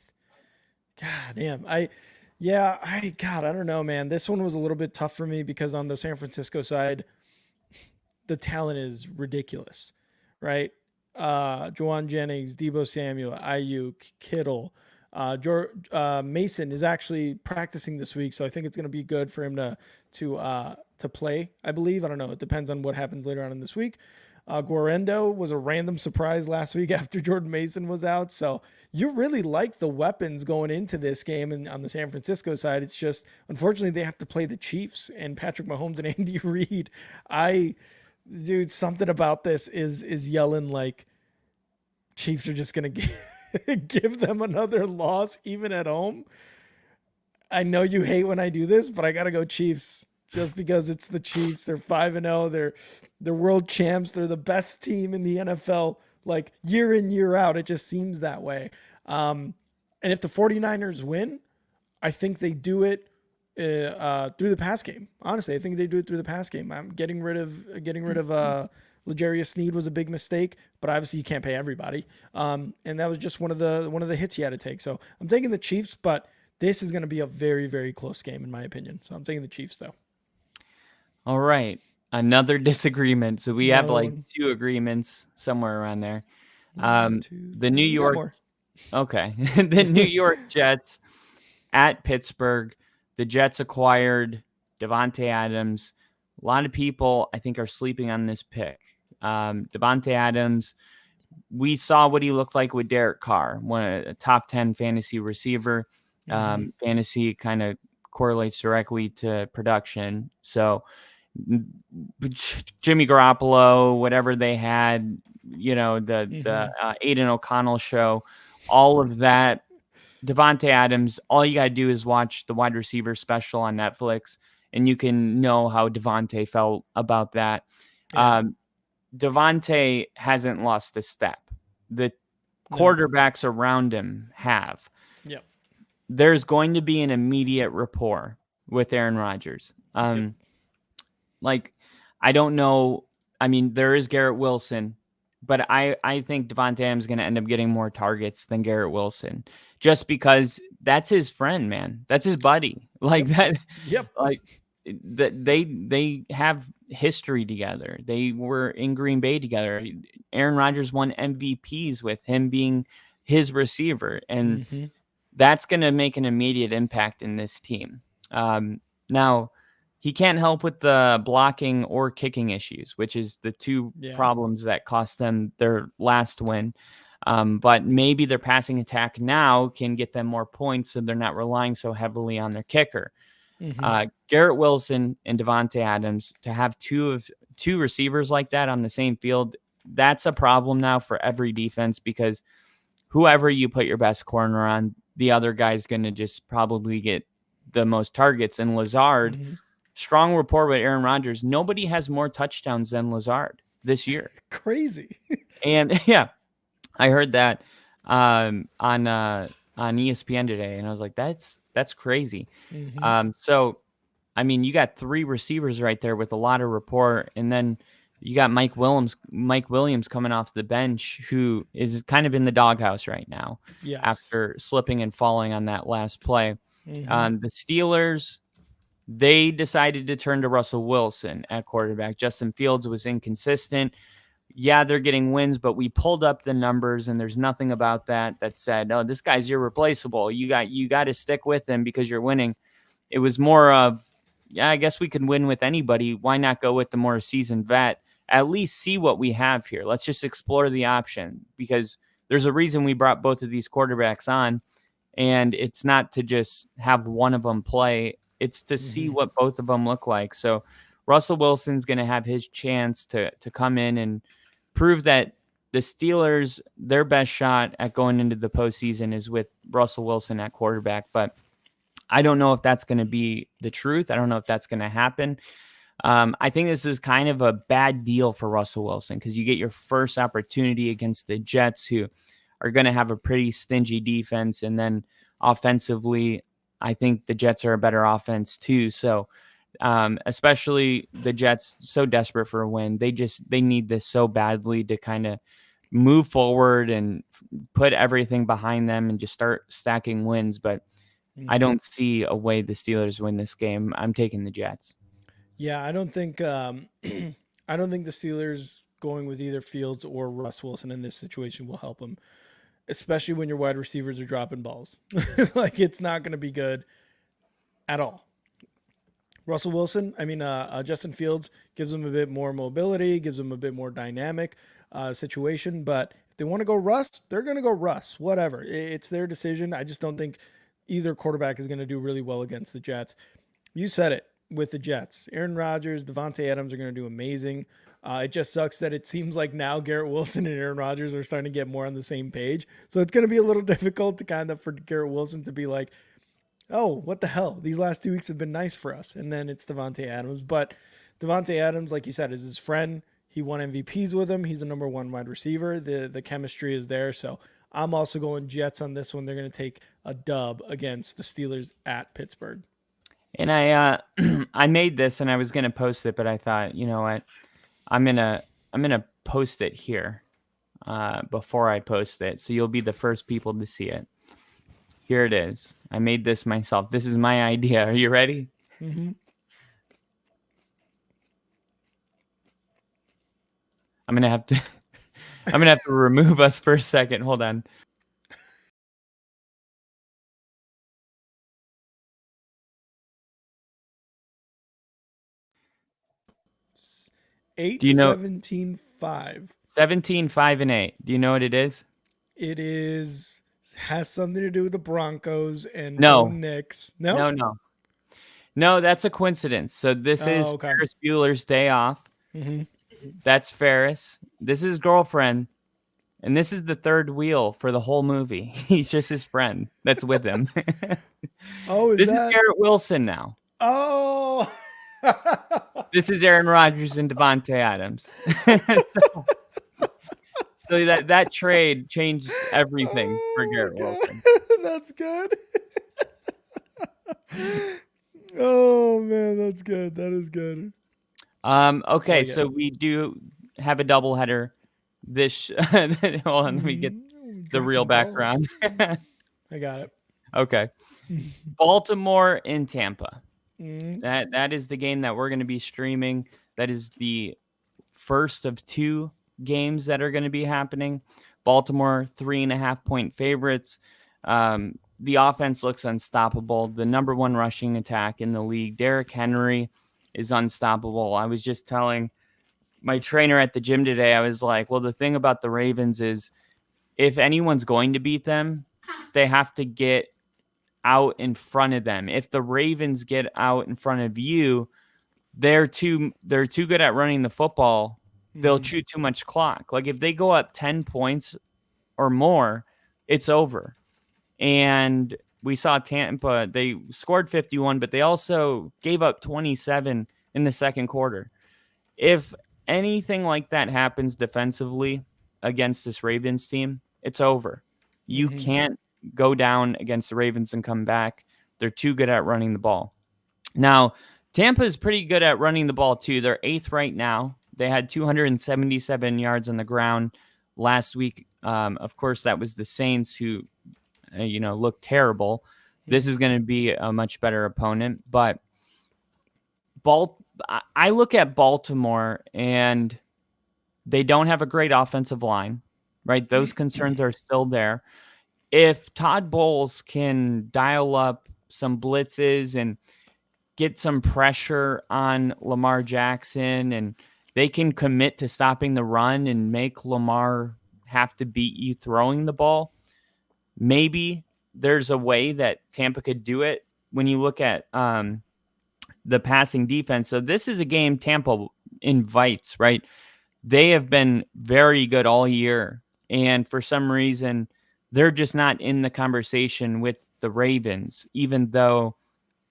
God damn. I don't know, man. This one was a little bit tough for me because on the San Francisco side, the talent is ridiculous, right? Juwan Jennings, Deebo Samuel, Ayuk, Kittle, Mason is actually practicing this week, so I think it's going to be good for him to play. I believe. I don't know. It depends on what happens later on in this week. Guarendo was a random surprise last week after Jordan Mason was out. So you really like the weapons going into this game. And on the San Francisco side, it's just, unfortunately, they have to play the Chiefs and Patrick Mahomes and Andy Reid. Dude, something about this is yelling like Chiefs are just going to give them another loss even at home. I know you hate when I do this, but I got to go Chiefs just because it's the Chiefs. They're 5-0. They're world champs. They're the best team in the NFL, like year in, year out. It just seems that way. And if the 49ers win, I think they do it through the pass game. Honestly, I think they do it through the pass game. I'm getting rid of L'Jarius Sneed was a big mistake, but obviously you can't pay everybody. And that was just one of the hits he had to take. So I'm taking the Chiefs, but this is going to be a very, very close game in my opinion. So I'm taking the Chiefs though. All right. Another disagreement. So we have like two agreements somewhere around there. The New York. Okay. The New York Jets at Pittsburgh. The Jets acquired Davante Adams. A lot of people, I think, are sleeping on this pick. Davante Adams, we saw what he looked like with Derek Carr, a top 10 fantasy receiver. Fantasy kind of correlates directly to production. So Jimmy Garoppolo, whatever they had, the Aiden O'Connell show, all of that. Davante Adams, all you got to do is watch the wide receiver special on Netflix, and you can know how Davante felt about that. Yeah. Davante hasn't lost a step. The quarterbacks around him have. Yep. There's going to be an immediate rapport with Aaron Rodgers. Like, I don't know. I mean, there is Garrett Wilson, but I think Davante Adams is going to end up getting more targets than Garrett Wilson just because that's his friend, man. That's his buddy. Like that. Yep. Like that they have history together. They were in Green Bay together. Aaron Rodgers won MVPs with him being his receiver. And that's going to make an immediate impact in this team. Now, he can't help with the blocking or kicking issues, which is the two problems that cost them their last win. But maybe their passing attack now can get them more points, so they're not relying so heavily on their kicker. Garrett Wilson and Davante Adams, to have two receivers like that on the same field, that's a problem now for every defense because whoever you put your best corner on, the other guy's going to just probably get the most targets. And Lazard, strong rapport with Aaron Rodgers. Nobody has more touchdowns than Lazard this year. Crazy. And yeah, I heard that on ESPN today, and I was like, that's crazy. So, I mean, you got three receivers right there with a lot of rapport, and then you got Mike Williams coming off the bench, who is kind of in the doghouse right now after slipping and falling on that last play. The Steelers, they decided to turn to Russell Wilson at quarterback. Justin Fields was inconsistent. yeah, they're getting wins, but we pulled up the numbers and there's nothing about that said, oh, this guy's irreplaceable. You got to stick with him because you're winning. It was more of, yeah, I guess we can win with anybody. Why not go with the more seasoned vet? At least see what we have here. Let's just explore the option, because there's a reason we brought both of these quarterbacks on, and it's not to just have one of them play. It's to see what both of them look like. So Russell Wilson's going to have his chance to come in and prove that the Steelers, their best shot at going into the postseason is with Russell Wilson at quarterback. But I don't know if that's going to be the truth. I don't know if that's going to happen. I think this is kind of a bad deal for Russell Wilson, because you get your first opportunity against the Jets, who are going to have a pretty stingy defense. And then offensively, I think the Jets are a better offense too. So especially the Jets, so desperate for a win. They need this so badly to kind of move forward and put everything behind them and just start stacking wins. But I don't see a way the Steelers win this game. I'm taking the Jets. Yeah, I don't think the Steelers going with either Fields or Russ Wilson in this situation will help them, especially when your wide receivers are dropping balls. Like, it's not going to be good at all. Russell Wilson, Justin Fields gives them a bit more mobility, gives them a bit more dynamic situation. But if they want to go Russ, they're going to go Russ. Whatever. It's their decision. I just don't think either quarterback is going to do really well against the Jets. You said it with the Jets. Aaron Rodgers, Devontae Adams are going to do amazing. It just sucks that it seems like now Garrett Wilson and Aaron Rodgers are starting to get more on the same page. So it's going to be a little difficult to kind of for Garrett Wilson to be like, oh, what the hell? These last 2 weeks have been nice for us. And then it's Devontae Adams. But Devontae Adams, like you said, is his friend. He won MVPs with him. He's the number one wide receiver. The chemistry is there. So I'm also going Jets on this one. They're going to take a dub against the Steelers at Pittsburgh. And I I made this and I was going to post it, but I thought, you know what? I'm going to post it here before I post it. So you'll be the first people to see it. Here it is. I made this myself. This is my idea. Are you ready? Mm-hmm. I'm going to have to remove us for a second. Hold on. Eight, Do you know 17-5. 17-5-8. Do you know what it is? It has something to do with the Broncos and No. Knicks. No. No, that's a coincidence. So this is okay. Ferris Bueller's Day Off. Mm-hmm. That's Ferris. This is girlfriend. And this is the third wheel for the whole movie. He's just his friend that's with him. Oh, this is Garrett Wilson now. Oh. This is Aaron Rodgers and Devontae Adams. So that trade changed everything for Garrett Wilson. That's good. Oh man, that's good. That is good. Okay, so we do have a doubleheader. Hold on, let me get the real background. I got it. Okay. Baltimore and Tampa. Mm-hmm. That is the game that we're going to be streaming. That is the first of two games that are going to be happening. Baltimore 3.5-point favorites. The offense looks unstoppable. The number one rushing attack in the league. Derrick Henry is unstoppable. I was just telling my trainer at the gym today, I was like, well, the thing about the Ravens is if anyone's going to beat them, they have to get out in front of them. If the Ravens get out in front of you, they're too good at running the football. They'll chew too much clock. Like if they go up 10 points or more, it's over. And we saw Tampa, they scored 51, but they also gave up 27 in the second quarter. If anything like that happens defensively against this Ravens team, it's over. You can't go down against the Ravens and come back. They're too good at running the ball. Now, Tampa is pretty good at running the ball too. They're 8th right now. They had 277 yards on the ground last week. Of course, that was the Saints who, looked terrible. This is going to be a much better opponent. But I look at Baltimore, and They don't have a great offensive line, right? Those concerns are still there. If Todd Bowles can dial up some blitzes and get some pressure on Lamar Jackson, and they can commit to stopping the run and make Lamar have to beat you throwing the ball, maybe there's a way that Tampa could do it. When you look at the passing defense, so this is a game Tampa invites, right? They have been very good all year, and for some reason, they're just not in the conversation with the Ravens, even though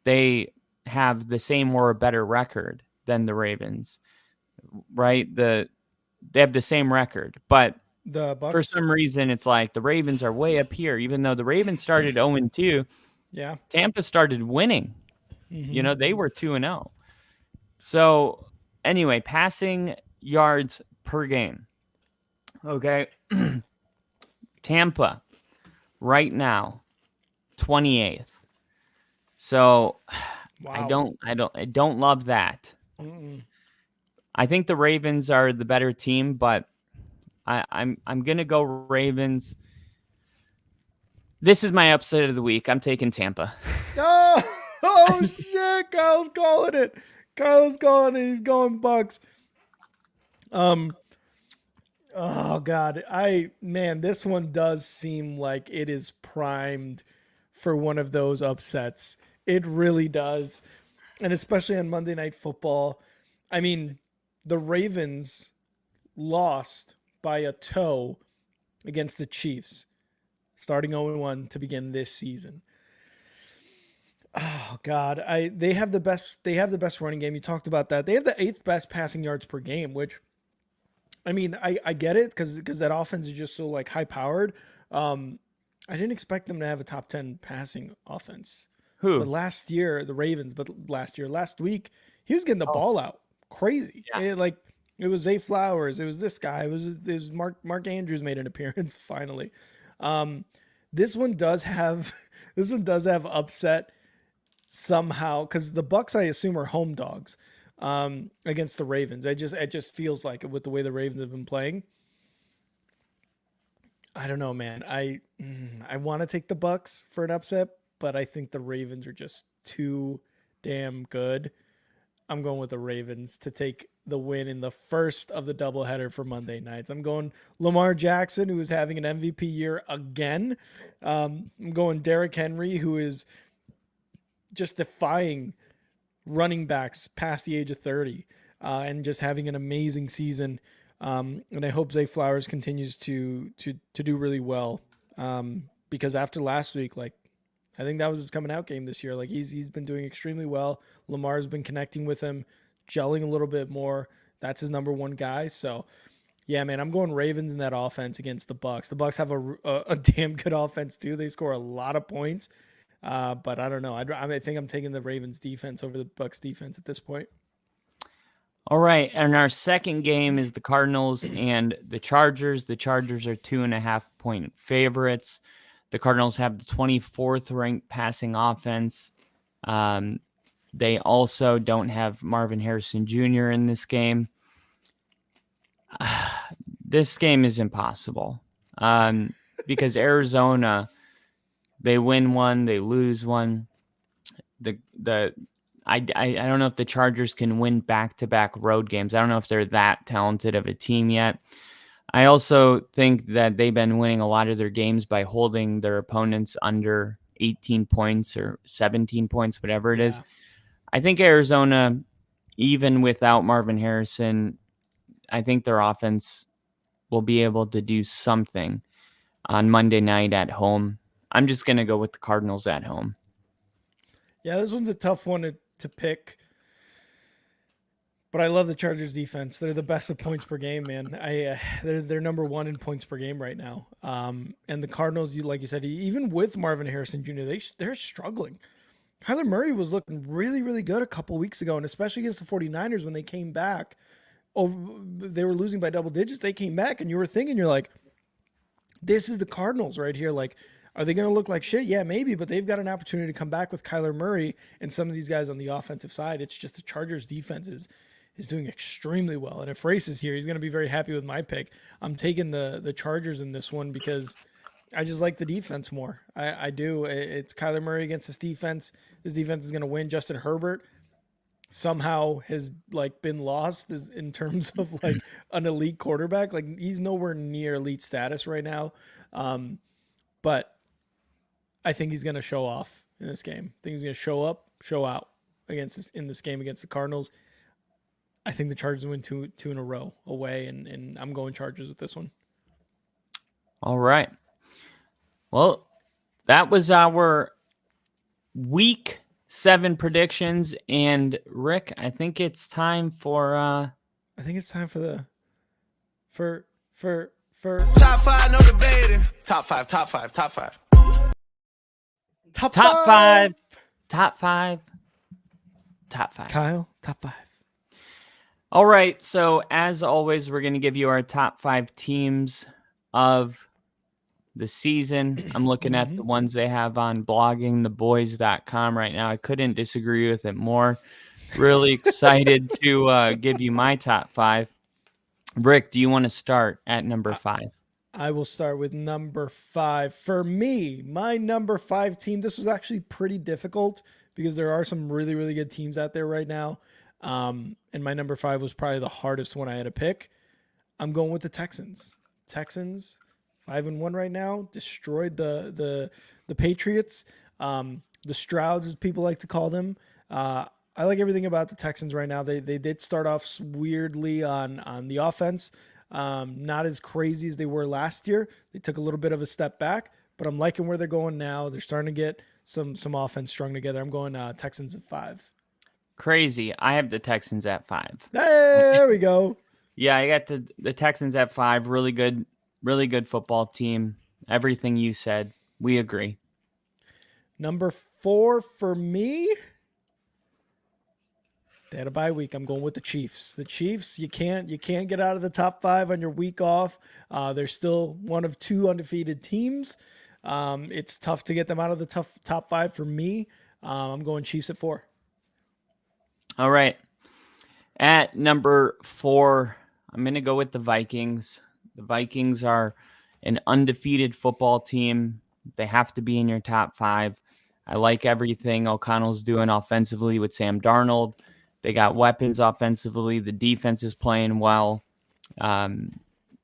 they have the same or a better record than the Ravens, right? They have the same record, but The Bucks. for some reason, it's like the Ravens are way up here, even though the Ravens started 0-2. Yeah. Tampa started winning. Mhm. They were 2-0. So anyway, passing yards per game. Okay. Tampa right now, 28th. So Wow. I don't love that. Mm-mm. I think the Ravens are the better team, but I'm gonna go Ravens. This is my upset of the week. I'm taking Tampa. Oh shit! Kyle's calling it. Kyle's calling it. He's going Bucks. Oh god, this one does seem like it is primed for one of those upsets. It really does, and especially on Monday Night Football. I mean, the Ravens lost by a toe against the Chiefs, starting 0-1 to begin this season. Oh God, they have the best running game. You talked about that. They have the 8th best passing yards per game, which I mean, I get it because that offense is just so like high powered. I didn't expect them to have a top 10 passing offense. Who? But last week, he was getting the ball out crazy. Yeah. It was Zay Flowers. It was this guy. It was Mark Andrews made an appearance finally. This one does have upset somehow because the Bucks, I assume, are home dogs against the Ravens. It just feels like it with the way the Ravens have been playing. I don't know, man. I want to take the Bucks for an upset, but I think the Ravens are just too damn good. I'm going with the Ravens to take the win in the first of the doubleheader for Monday nights. I'm going Lamar Jackson, who is having an MVP year again. I'm going Derrick Henry, who is just defying running backs past the age of 30 and just having an amazing season. And I hope Zay Flowers continues to do really well because after last week, I think that was his coming out game this year. He's been doing extremely well. Lamar's been connecting with him, gelling a little bit more. That's his number one guy. So, yeah, man, I'm going Ravens in that offense against the Bucks. The Bucks have a damn good offense too. They score a lot of points, but I don't know. I think I'm taking the Ravens defense over the Bucks defense at this point. All right, and our second game is the Cardinals and the Chargers. The Chargers are 2.5-point favorites. The Cardinals have the 24th ranked passing offense. They also don't have Marvin Harrison Jr. in this game. This game is impossible because Arizona, they win one, they lose one. I don't know if the Chargers can win back-to-back road games. I don't know if they're that talented of a team yet. I also think that they've been winning a lot of their games by holding their opponents under 18 points or 17 points, whatever it is. I think Arizona, even without Marvin Harrison, I think their offense will be able to do something on Monday night at home. I'm just going to go with the Cardinals at home. Yeah, this one's a tough one to pick. But I love the Chargers defense. They're the best at points per game, man. They're number one in points per game right now. And the Cardinals, like you said, even with Marvin Harrison Jr., they're struggling. Kyler Murray was looking really, really good a couple weeks ago, and especially against the 49ers when they came back. They were losing by double digits. They came back, and you were thinking, you're like, this is the Cardinals right here. Like, are they going to look like shit? Yeah, maybe, but they've got an opportunity to come back with Kyler Murray and some of these guys on the offensive side. It's just the Chargers defense is is doing extremely well. And if Race is here, he's going to be very happy with my pick. I'm taking the Chargers in this one because I just like the defense more. I do. It's Kyler Murray against this defense. This defense is going to win. Justin Herbert somehow has like been lost in terms of like an elite quarterback. Like he's nowhere near elite status right now. But I think he's going to show off in this game. I think he's going to show up, show out in this game against the Cardinals. I think the Chargers win two in a row away, and I'm going Chargers with this one. All right. Well, that was our week 7 predictions, and Rick, I think it's time for the top 5, no debating. Top 5. top 5. Kyle, top 5. All right, so as always, we're going to give you our top 5 teams of the season. I'm looking at the ones they have on bloggingtheboys.com right now. I couldn't disagree with it more. Really excited to give you my top 5. Rick, do you want to start at number 5? I will start with number 5. For me, my number 5 team, this was actually pretty difficult because there are some really, really good teams out there right now. And my number 5 was probably the hardest one I had to pick. I'm going with the Texans. 5-1 right now, destroyed the Patriots. The Strouds, as people like to call them. I like everything about the Texans right now. They did start off weirdly on the offense. Not as crazy as they were last year. They took a little bit of a step back, but I'm liking where they're going now. They're starting to get some offense strung together. I'm going Texans at 5. Crazy. I have the Texans at 5. Hey, there we go. Yeah, I got the Texans at 5. Really good football team. Everything you said, we agree. Number 4 for me. They had a bye week. I'm going with the Chiefs. The Chiefs, you can't get out of the top 5 on your week off. They're still one of 2 undefeated teams. It's tough to get them out of the top 5 for me. I'm going Chiefs at 4. All right. At number 4, I'm going to go with the Vikings. The Vikings are an undefeated football team. They have to be in your top 5. I like everything O'Connell's doing offensively with Sam Darnold. They got weapons offensively. The defense is playing well.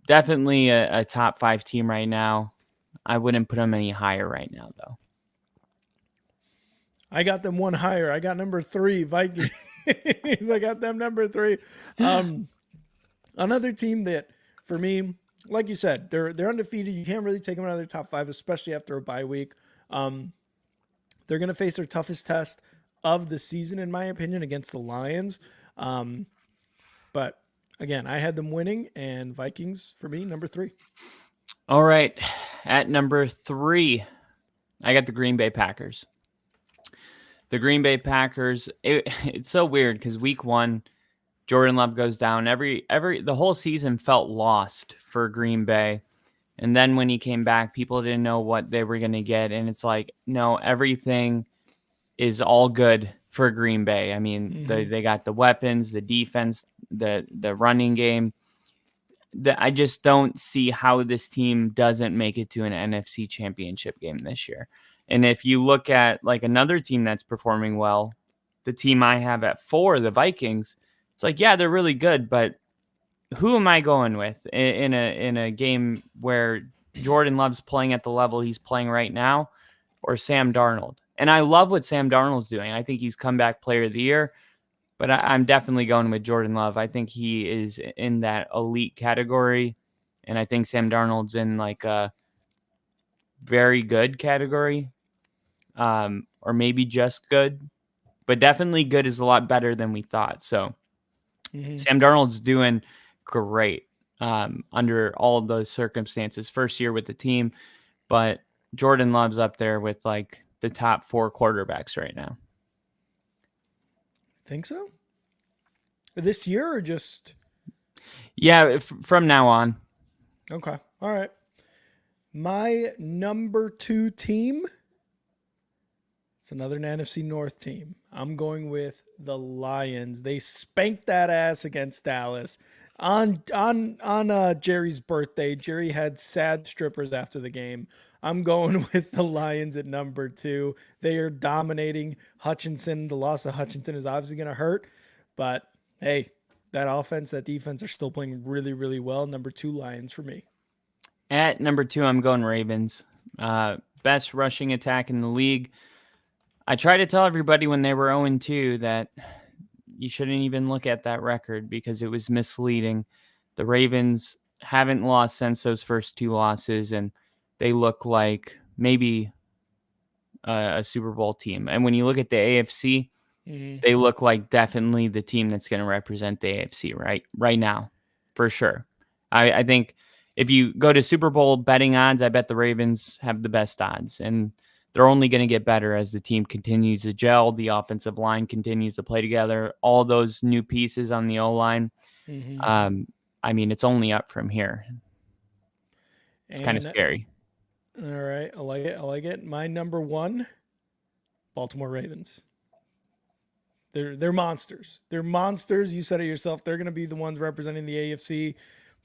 Definitely a top 5 team right now. I wouldn't put them any higher right now, though. I got them one higher. I got number 3, Vikings. I got them number 3. Another team that, for me, like you said, they're undefeated. You can't really take them out of their top 5, especially after a bye week. They're going to face their toughest test of the season, in my opinion, against the Lions. But again, I had them winning, and Vikings for me, number 3. All right. At number 3, I got the Green Bay Packers. The Green Bay Packers, it's so weird because week 1, Jordan Love goes down. The whole season felt lost for Green Bay. And then when he came back, people didn't know what they were going to get. And it's like, no, everything is all good for Green Bay. I mean, they got the weapons, the defense, the running game. I just don't see how this team doesn't make it to an NFC championship game this year. And if you look at like another team that's performing well, the team I have at 4, the Vikings, it's like, yeah, they're really good, but who am I going with in a game where Jordan Love's playing at the level he's playing right now, or Sam Darnold? And I love what Sam Darnold's doing. I think he's comeback player of the year, but I'm definitely going with Jordan Love. I think he is in that elite category, and I think Sam Darnold's in like a very good category, or maybe just good, but definitely good is a lot better than we thought. So Sam Darnold's doing great under all of those circumstances. First year with the team, but Jordan Love's up there with like the top 4 quarterbacks right now. Think so? This year or just? Yeah, from now on. Okay. All right. My number 2 team, it's another NFC North team. I'm going with the Lions. They spanked that ass against Dallas on Jerry's birthday. Jerry had sad strippers after the game. I'm going with the Lions at number 2. They are dominating Hutchinson. The loss of Hutchinson is obviously going to hurt, but hey, that offense, that defense are still playing really, really well. Number 2, Lions for me. At number 2, I'm going Ravens. Best rushing attack in the league. I try to tell everybody when they were 0-2 that you shouldn't even look at that record because it was misleading. The Ravens haven't lost since those first 2 losses, and they look like maybe a Super Bowl team. And when you look at the AFC, they look like definitely the team that's going to represent the AFC right now, for sure. I think if you go to Super Bowl betting odds, I bet the Ravens have the best odds, and they're only going to get better as the team continues to gel. The offensive line continues to play together. All those new pieces on the O-line. I mean, it's only up from here. It's kind of scary. All right. I like it. My number 1, Baltimore Ravens. They're monsters. They're monsters. You said it yourself. They're going to be the ones representing the AFC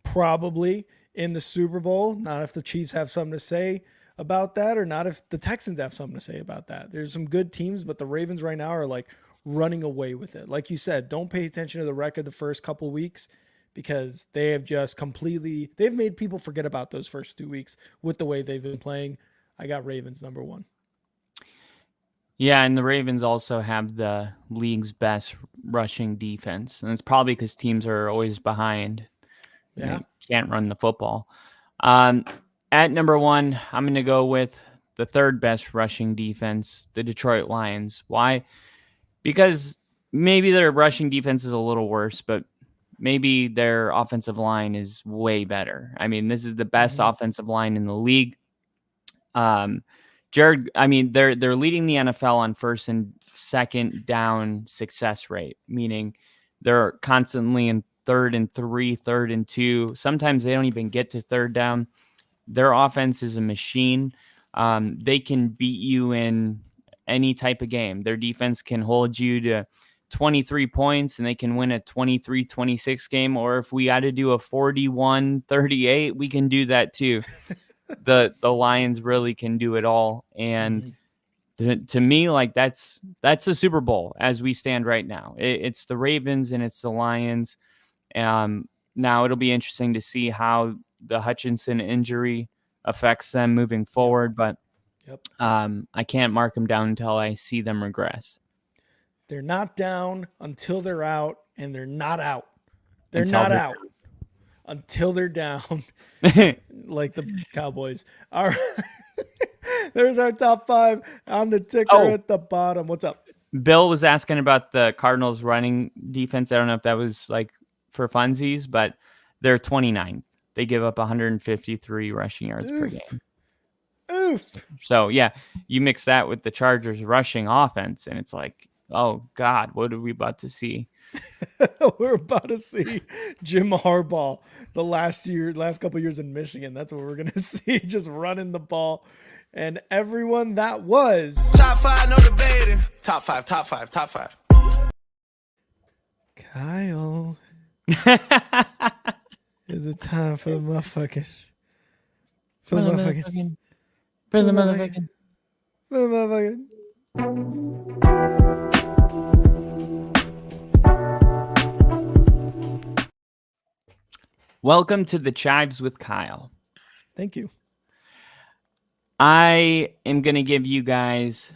probably in the Super Bowl. Not if the Chiefs have something to say about that, or not if the Texans have something to say about that. There's some good teams, but the Ravens right now are like running away with it. Like you said, don't pay attention to the record the first couple weeks because they have just they've made people forget about those first 2 weeks with the way they've been playing. I got Ravens number 1. Yeah, and the Ravens also have the league's best rushing defense, and it's probably because teams are always behind. Yeah, can't run the football. At number 1, I'm going to go with the 3rd best rushing defense, the Detroit Lions. Why? Because maybe their rushing defense is a little worse, but maybe their offensive line is way better. I mean, this is the best offensive line in the league. They're leading the NFL on first and second down success rate, meaning they're constantly in 3rd and 3, 3rd and 2. Sometimes they don't even get to 3rd down. Their offense is a machine. They can beat you in any type of game. Their defense can hold you to 23 points and they can win a 23-26 game. Or if we got to do a 41-38, we can do that too. The Lions really can do it all. And to me, like that's a Super Bowl as we stand right now. It's the Ravens and it's the Lions. Now it'll be interesting to see how the Hutchinson injury affects them moving forward, but I can't mark them down until I see them regress. They're not down until they're out, and they're not out. They're not out until they're down, like the Cowboys. All right. There's our top 5 on the ticker at the bottom. What's up? Bill was asking about the Cardinals running defense. I don't know if that was like for funsies, but they're 29th. They give up 153 rushing yards per game. Oof. So, yeah, you mix that with the Chargers rushing offense, and it's like, oh, God, what are we about to see? We're about to see Jim Harbaugh the last couple years in Michigan. That's what we're going to see, just running the ball. And everyone, that was... Top 5, no debating. Top 5, top 5, top 5. Kyle. Is it time for the motherfucking... For the motherfucking... Welcome to the Chives with Kyle. Thank you. I am going to give you guys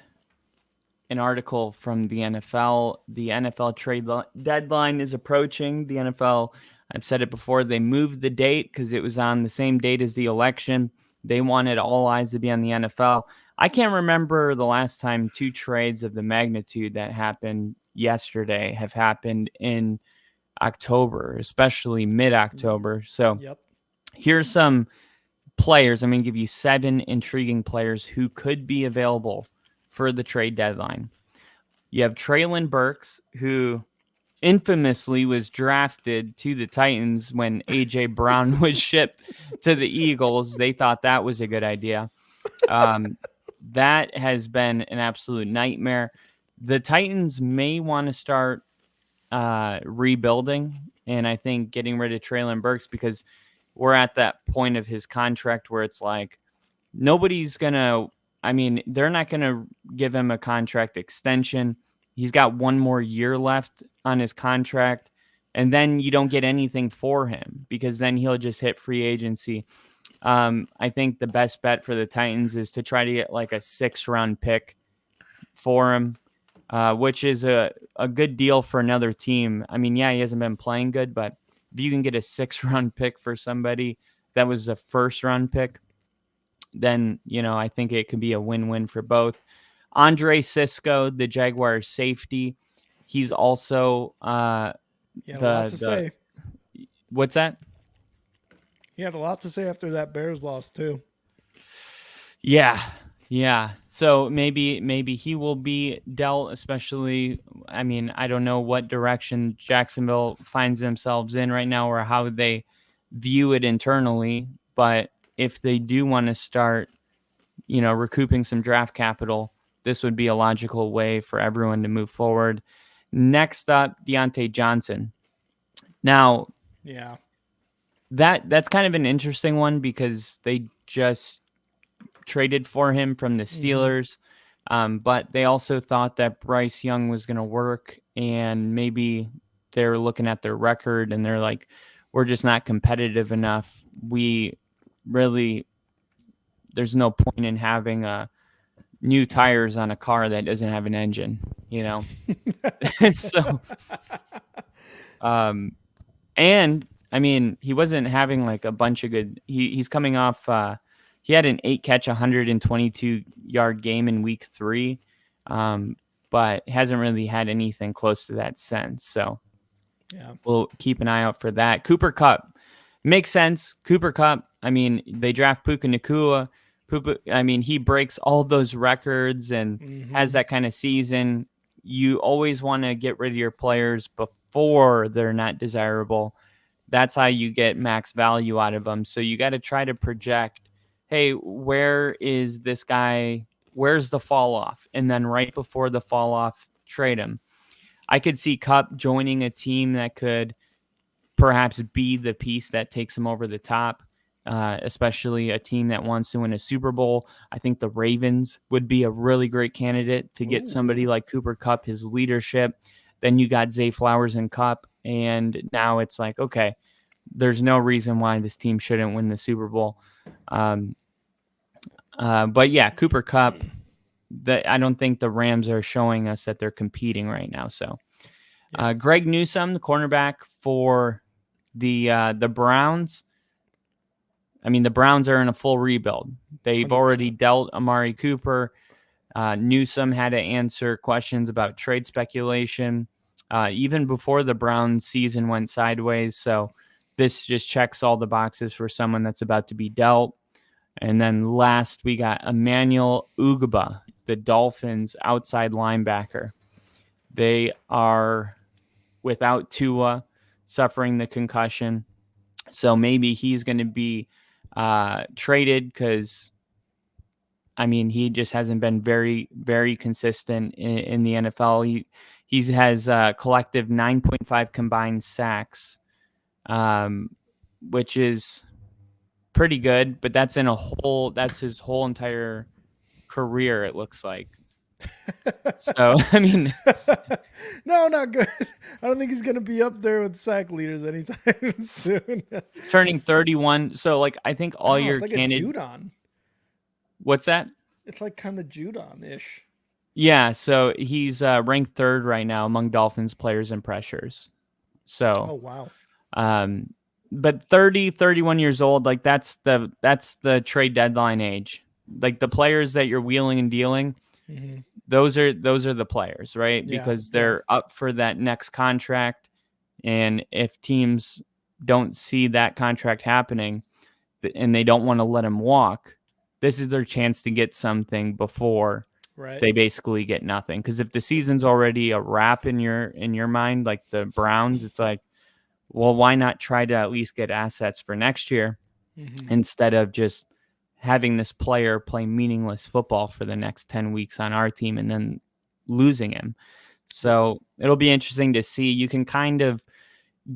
an article from the NFL. The NFL trade deadline is approaching. The NFL, I've said it before, they moved the date because it was on the same date as the election. They wanted all eyes to be on the NFL. I can't remember the last time 2 trades of the magnitude that happened yesterday have happened in October, especially mid-October. So here's some players. I'm going to give you 7 intriguing players who could be available for the trade deadline. You have Treylon Burks, who infamously was drafted to the Titans when A.J. Brown was shipped to the Eagles. They thought that was a good idea. That has been an absolute nightmare. the Titans may want to start rebuilding, and I think getting rid of Treylon Burks, because we're at that point of his contract where it's like nobody's gonna. I mean, they're not gonna give him a contract extension. He's got one more year left on his contract, and then you don't get anything for him because then he'll just hit free agency. I think the best bet for the Titans is to try to get like a 6th-round pick for him, which is a good deal for another team. I mean, yeah, he hasn't been playing good, but if you can get a 6th-round pick for somebody that was a 1st-round pick, then, I think it could be a win-win for both. Andre Cisco, the Jaguars safety, he's also a lot to say. What's that? He had a lot to say after that Bears loss too. Yeah. So maybe he will be dealt, especially, I mean, I don't know what direction Jacksonville finds themselves in right now or how they view it internally, but if they do want to start, recouping some draft capital, this would be a logical way for everyone to move forward. Next up, Deontay Johnson. Now, yeah, that's kind of an interesting one because they just traded for him from the Steelers, but they also thought that Bryce Young was going to work, and maybe they're looking at their record and they're like, we're just not competitive enough. There's no point in having new tires on a car that doesn't have an engine, So, and I mean, he wasn't having like a bunch of good. He's coming off. He had an 8-catch, 122-yard game in week 3, but hasn't really had anything close to that since. So, yeah, we'll keep an eye out for that. Cooper Kupp makes sense. Cooper Kupp. I mean, they draft Puka Nacua. I mean, he breaks all those records and has that kind of season. You always want to get rid of your players before they're not desirable. That's how you get max value out of them. So you got to try to project, hey, where is this guy? Where's the fall off? And then right before the fall off, trade him. I could see Kupp joining a team that could perhaps be the piece that takes him over the top. Especially a team that wants to win a Super Bowl. I think the Ravens would be a really great candidate to get somebody like Cooper Kupp, his leadership. Then you got Zay Flowers and Kupp, and now it's like, okay, there's no reason why this team shouldn't win the Super Bowl. But yeah, Cooper Kupp, I don't think the Rams are showing us that they're competing right now. So Greg Newsome, the cornerback for the Browns. I mean, the Browns are in a full rebuild. They've 100%. Already dealt Amari Cooper. Newsome had to answer questions about trade speculation even before the Browns season went sideways. So this just checks all the boxes for someone that's about to be dealt. And then last, we got Emmanuel Ugba, the Dolphins outside linebacker. They are without Tua, suffering the concussion. So maybe he's going to be traded because, I mean, he just hasn't been very, very consistent in the NFL. He has collective 9.5 combined sacks, which is pretty good, but that's his whole entire career, it looks like. So, I mean, no, not good. I don't think he's going to be up there with sack leaders anytime soon. He's turning 31. So, like, I think all your it's like a Judon. What's that? It's like kind of Judon-ish. Yeah. So he's ranked 3rd right now among Dolphins players and pressures. So, oh wow. But 31 years old, like that's the trade deadline age. Like the players that you're wheeling and dealing. Mm-hmm. Those are the players, right? Yeah, because they're up for that next contract. And if teams don't see that contract happening and they don't want to let him walk, this is their chance to get something before they basically get nothing. Because if the season's already a wrap in your mind, like the Browns, it's like, well, why not try to at least get assets for next year instead of just having this player play meaningless football for the next 10 weeks on our team and then losing him. So it'll be interesting to see. You can kind of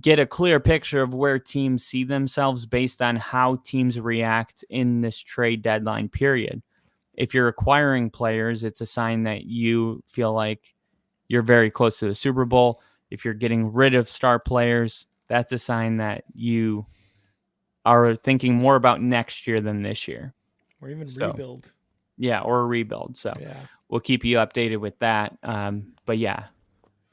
get a clear picture of where teams see themselves based on how teams react in this trade deadline period. If you're acquiring players, it's a sign that you feel like you're very close to the Super Bowl. If you're getting rid of star players, that's a sign that you are thinking more about next year than this year. Or even So, rebuild. Yeah, or a rebuild. So Yeah. we'll keep you updated with that. But yeah,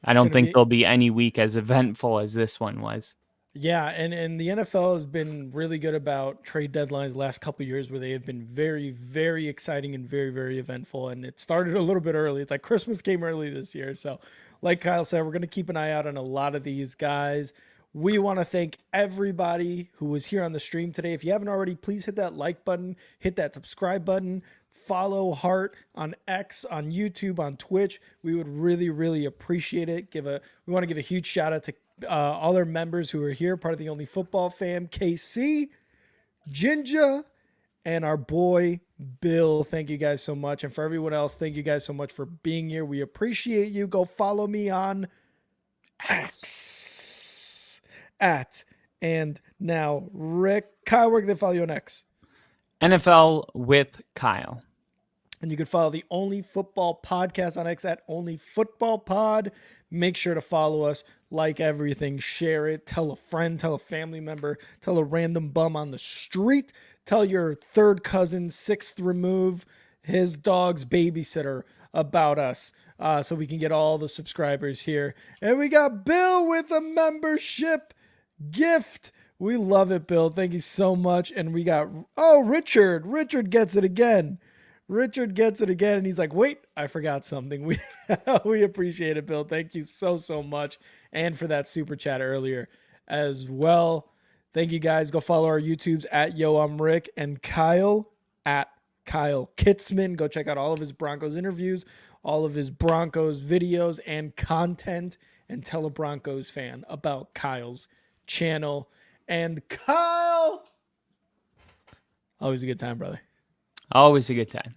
I It's don't gonna think be- there'll be any week as eventful as this one was. Yeah, and the NFL has been really good about trade deadlines the last couple of years where they have been very, very exciting and very, very eventful. And it started a little bit early. It's like Christmas came early this year. So like Kyle said, we're going to keep an eye out on a lot of these guys. We want to thank everybody who was here on the stream today. If you haven't already, please hit that like button, hit that subscribe button, follow Hart on X, on YouTube, on Twitch. We would really, really appreciate it. We want to give a huge shout out to all our members who are here, part of the Only Football fam, KC, Jinja, and our boy Bill. Thank you guys so much. And for everyone else, thank you guys so much for being here. We appreciate you. Go follow me on X and now Rick. Kyle, where can they follow you on X? NFL with Kyle. And you can follow the Only Football Podcast on X at Only Football Pod. Make sure to follow us, like everything, share it, tell a friend, tell a family member, tell a random bum on the street, tell your third cousin, sixth remove, his dog's babysitter about us, so we can get all the subscribers here. And we got Bill with a membership gift. We love it, Bill. Thank you so much. And we got, Richard. Richard gets it again. And he's like, wait, I forgot something. We appreciate it, Bill. Thank you so much. And for that super chat earlier as well. Thank you guys. Go follow our YouTubes at Yo, I'm Rick, and Kyle at Kyle Kitzman. Go check out all of his Broncos interviews, all of his Broncos videos and content, and tell a Broncos fan about Kyle's channel. And Kyle, always a good time, brother. Always a good time.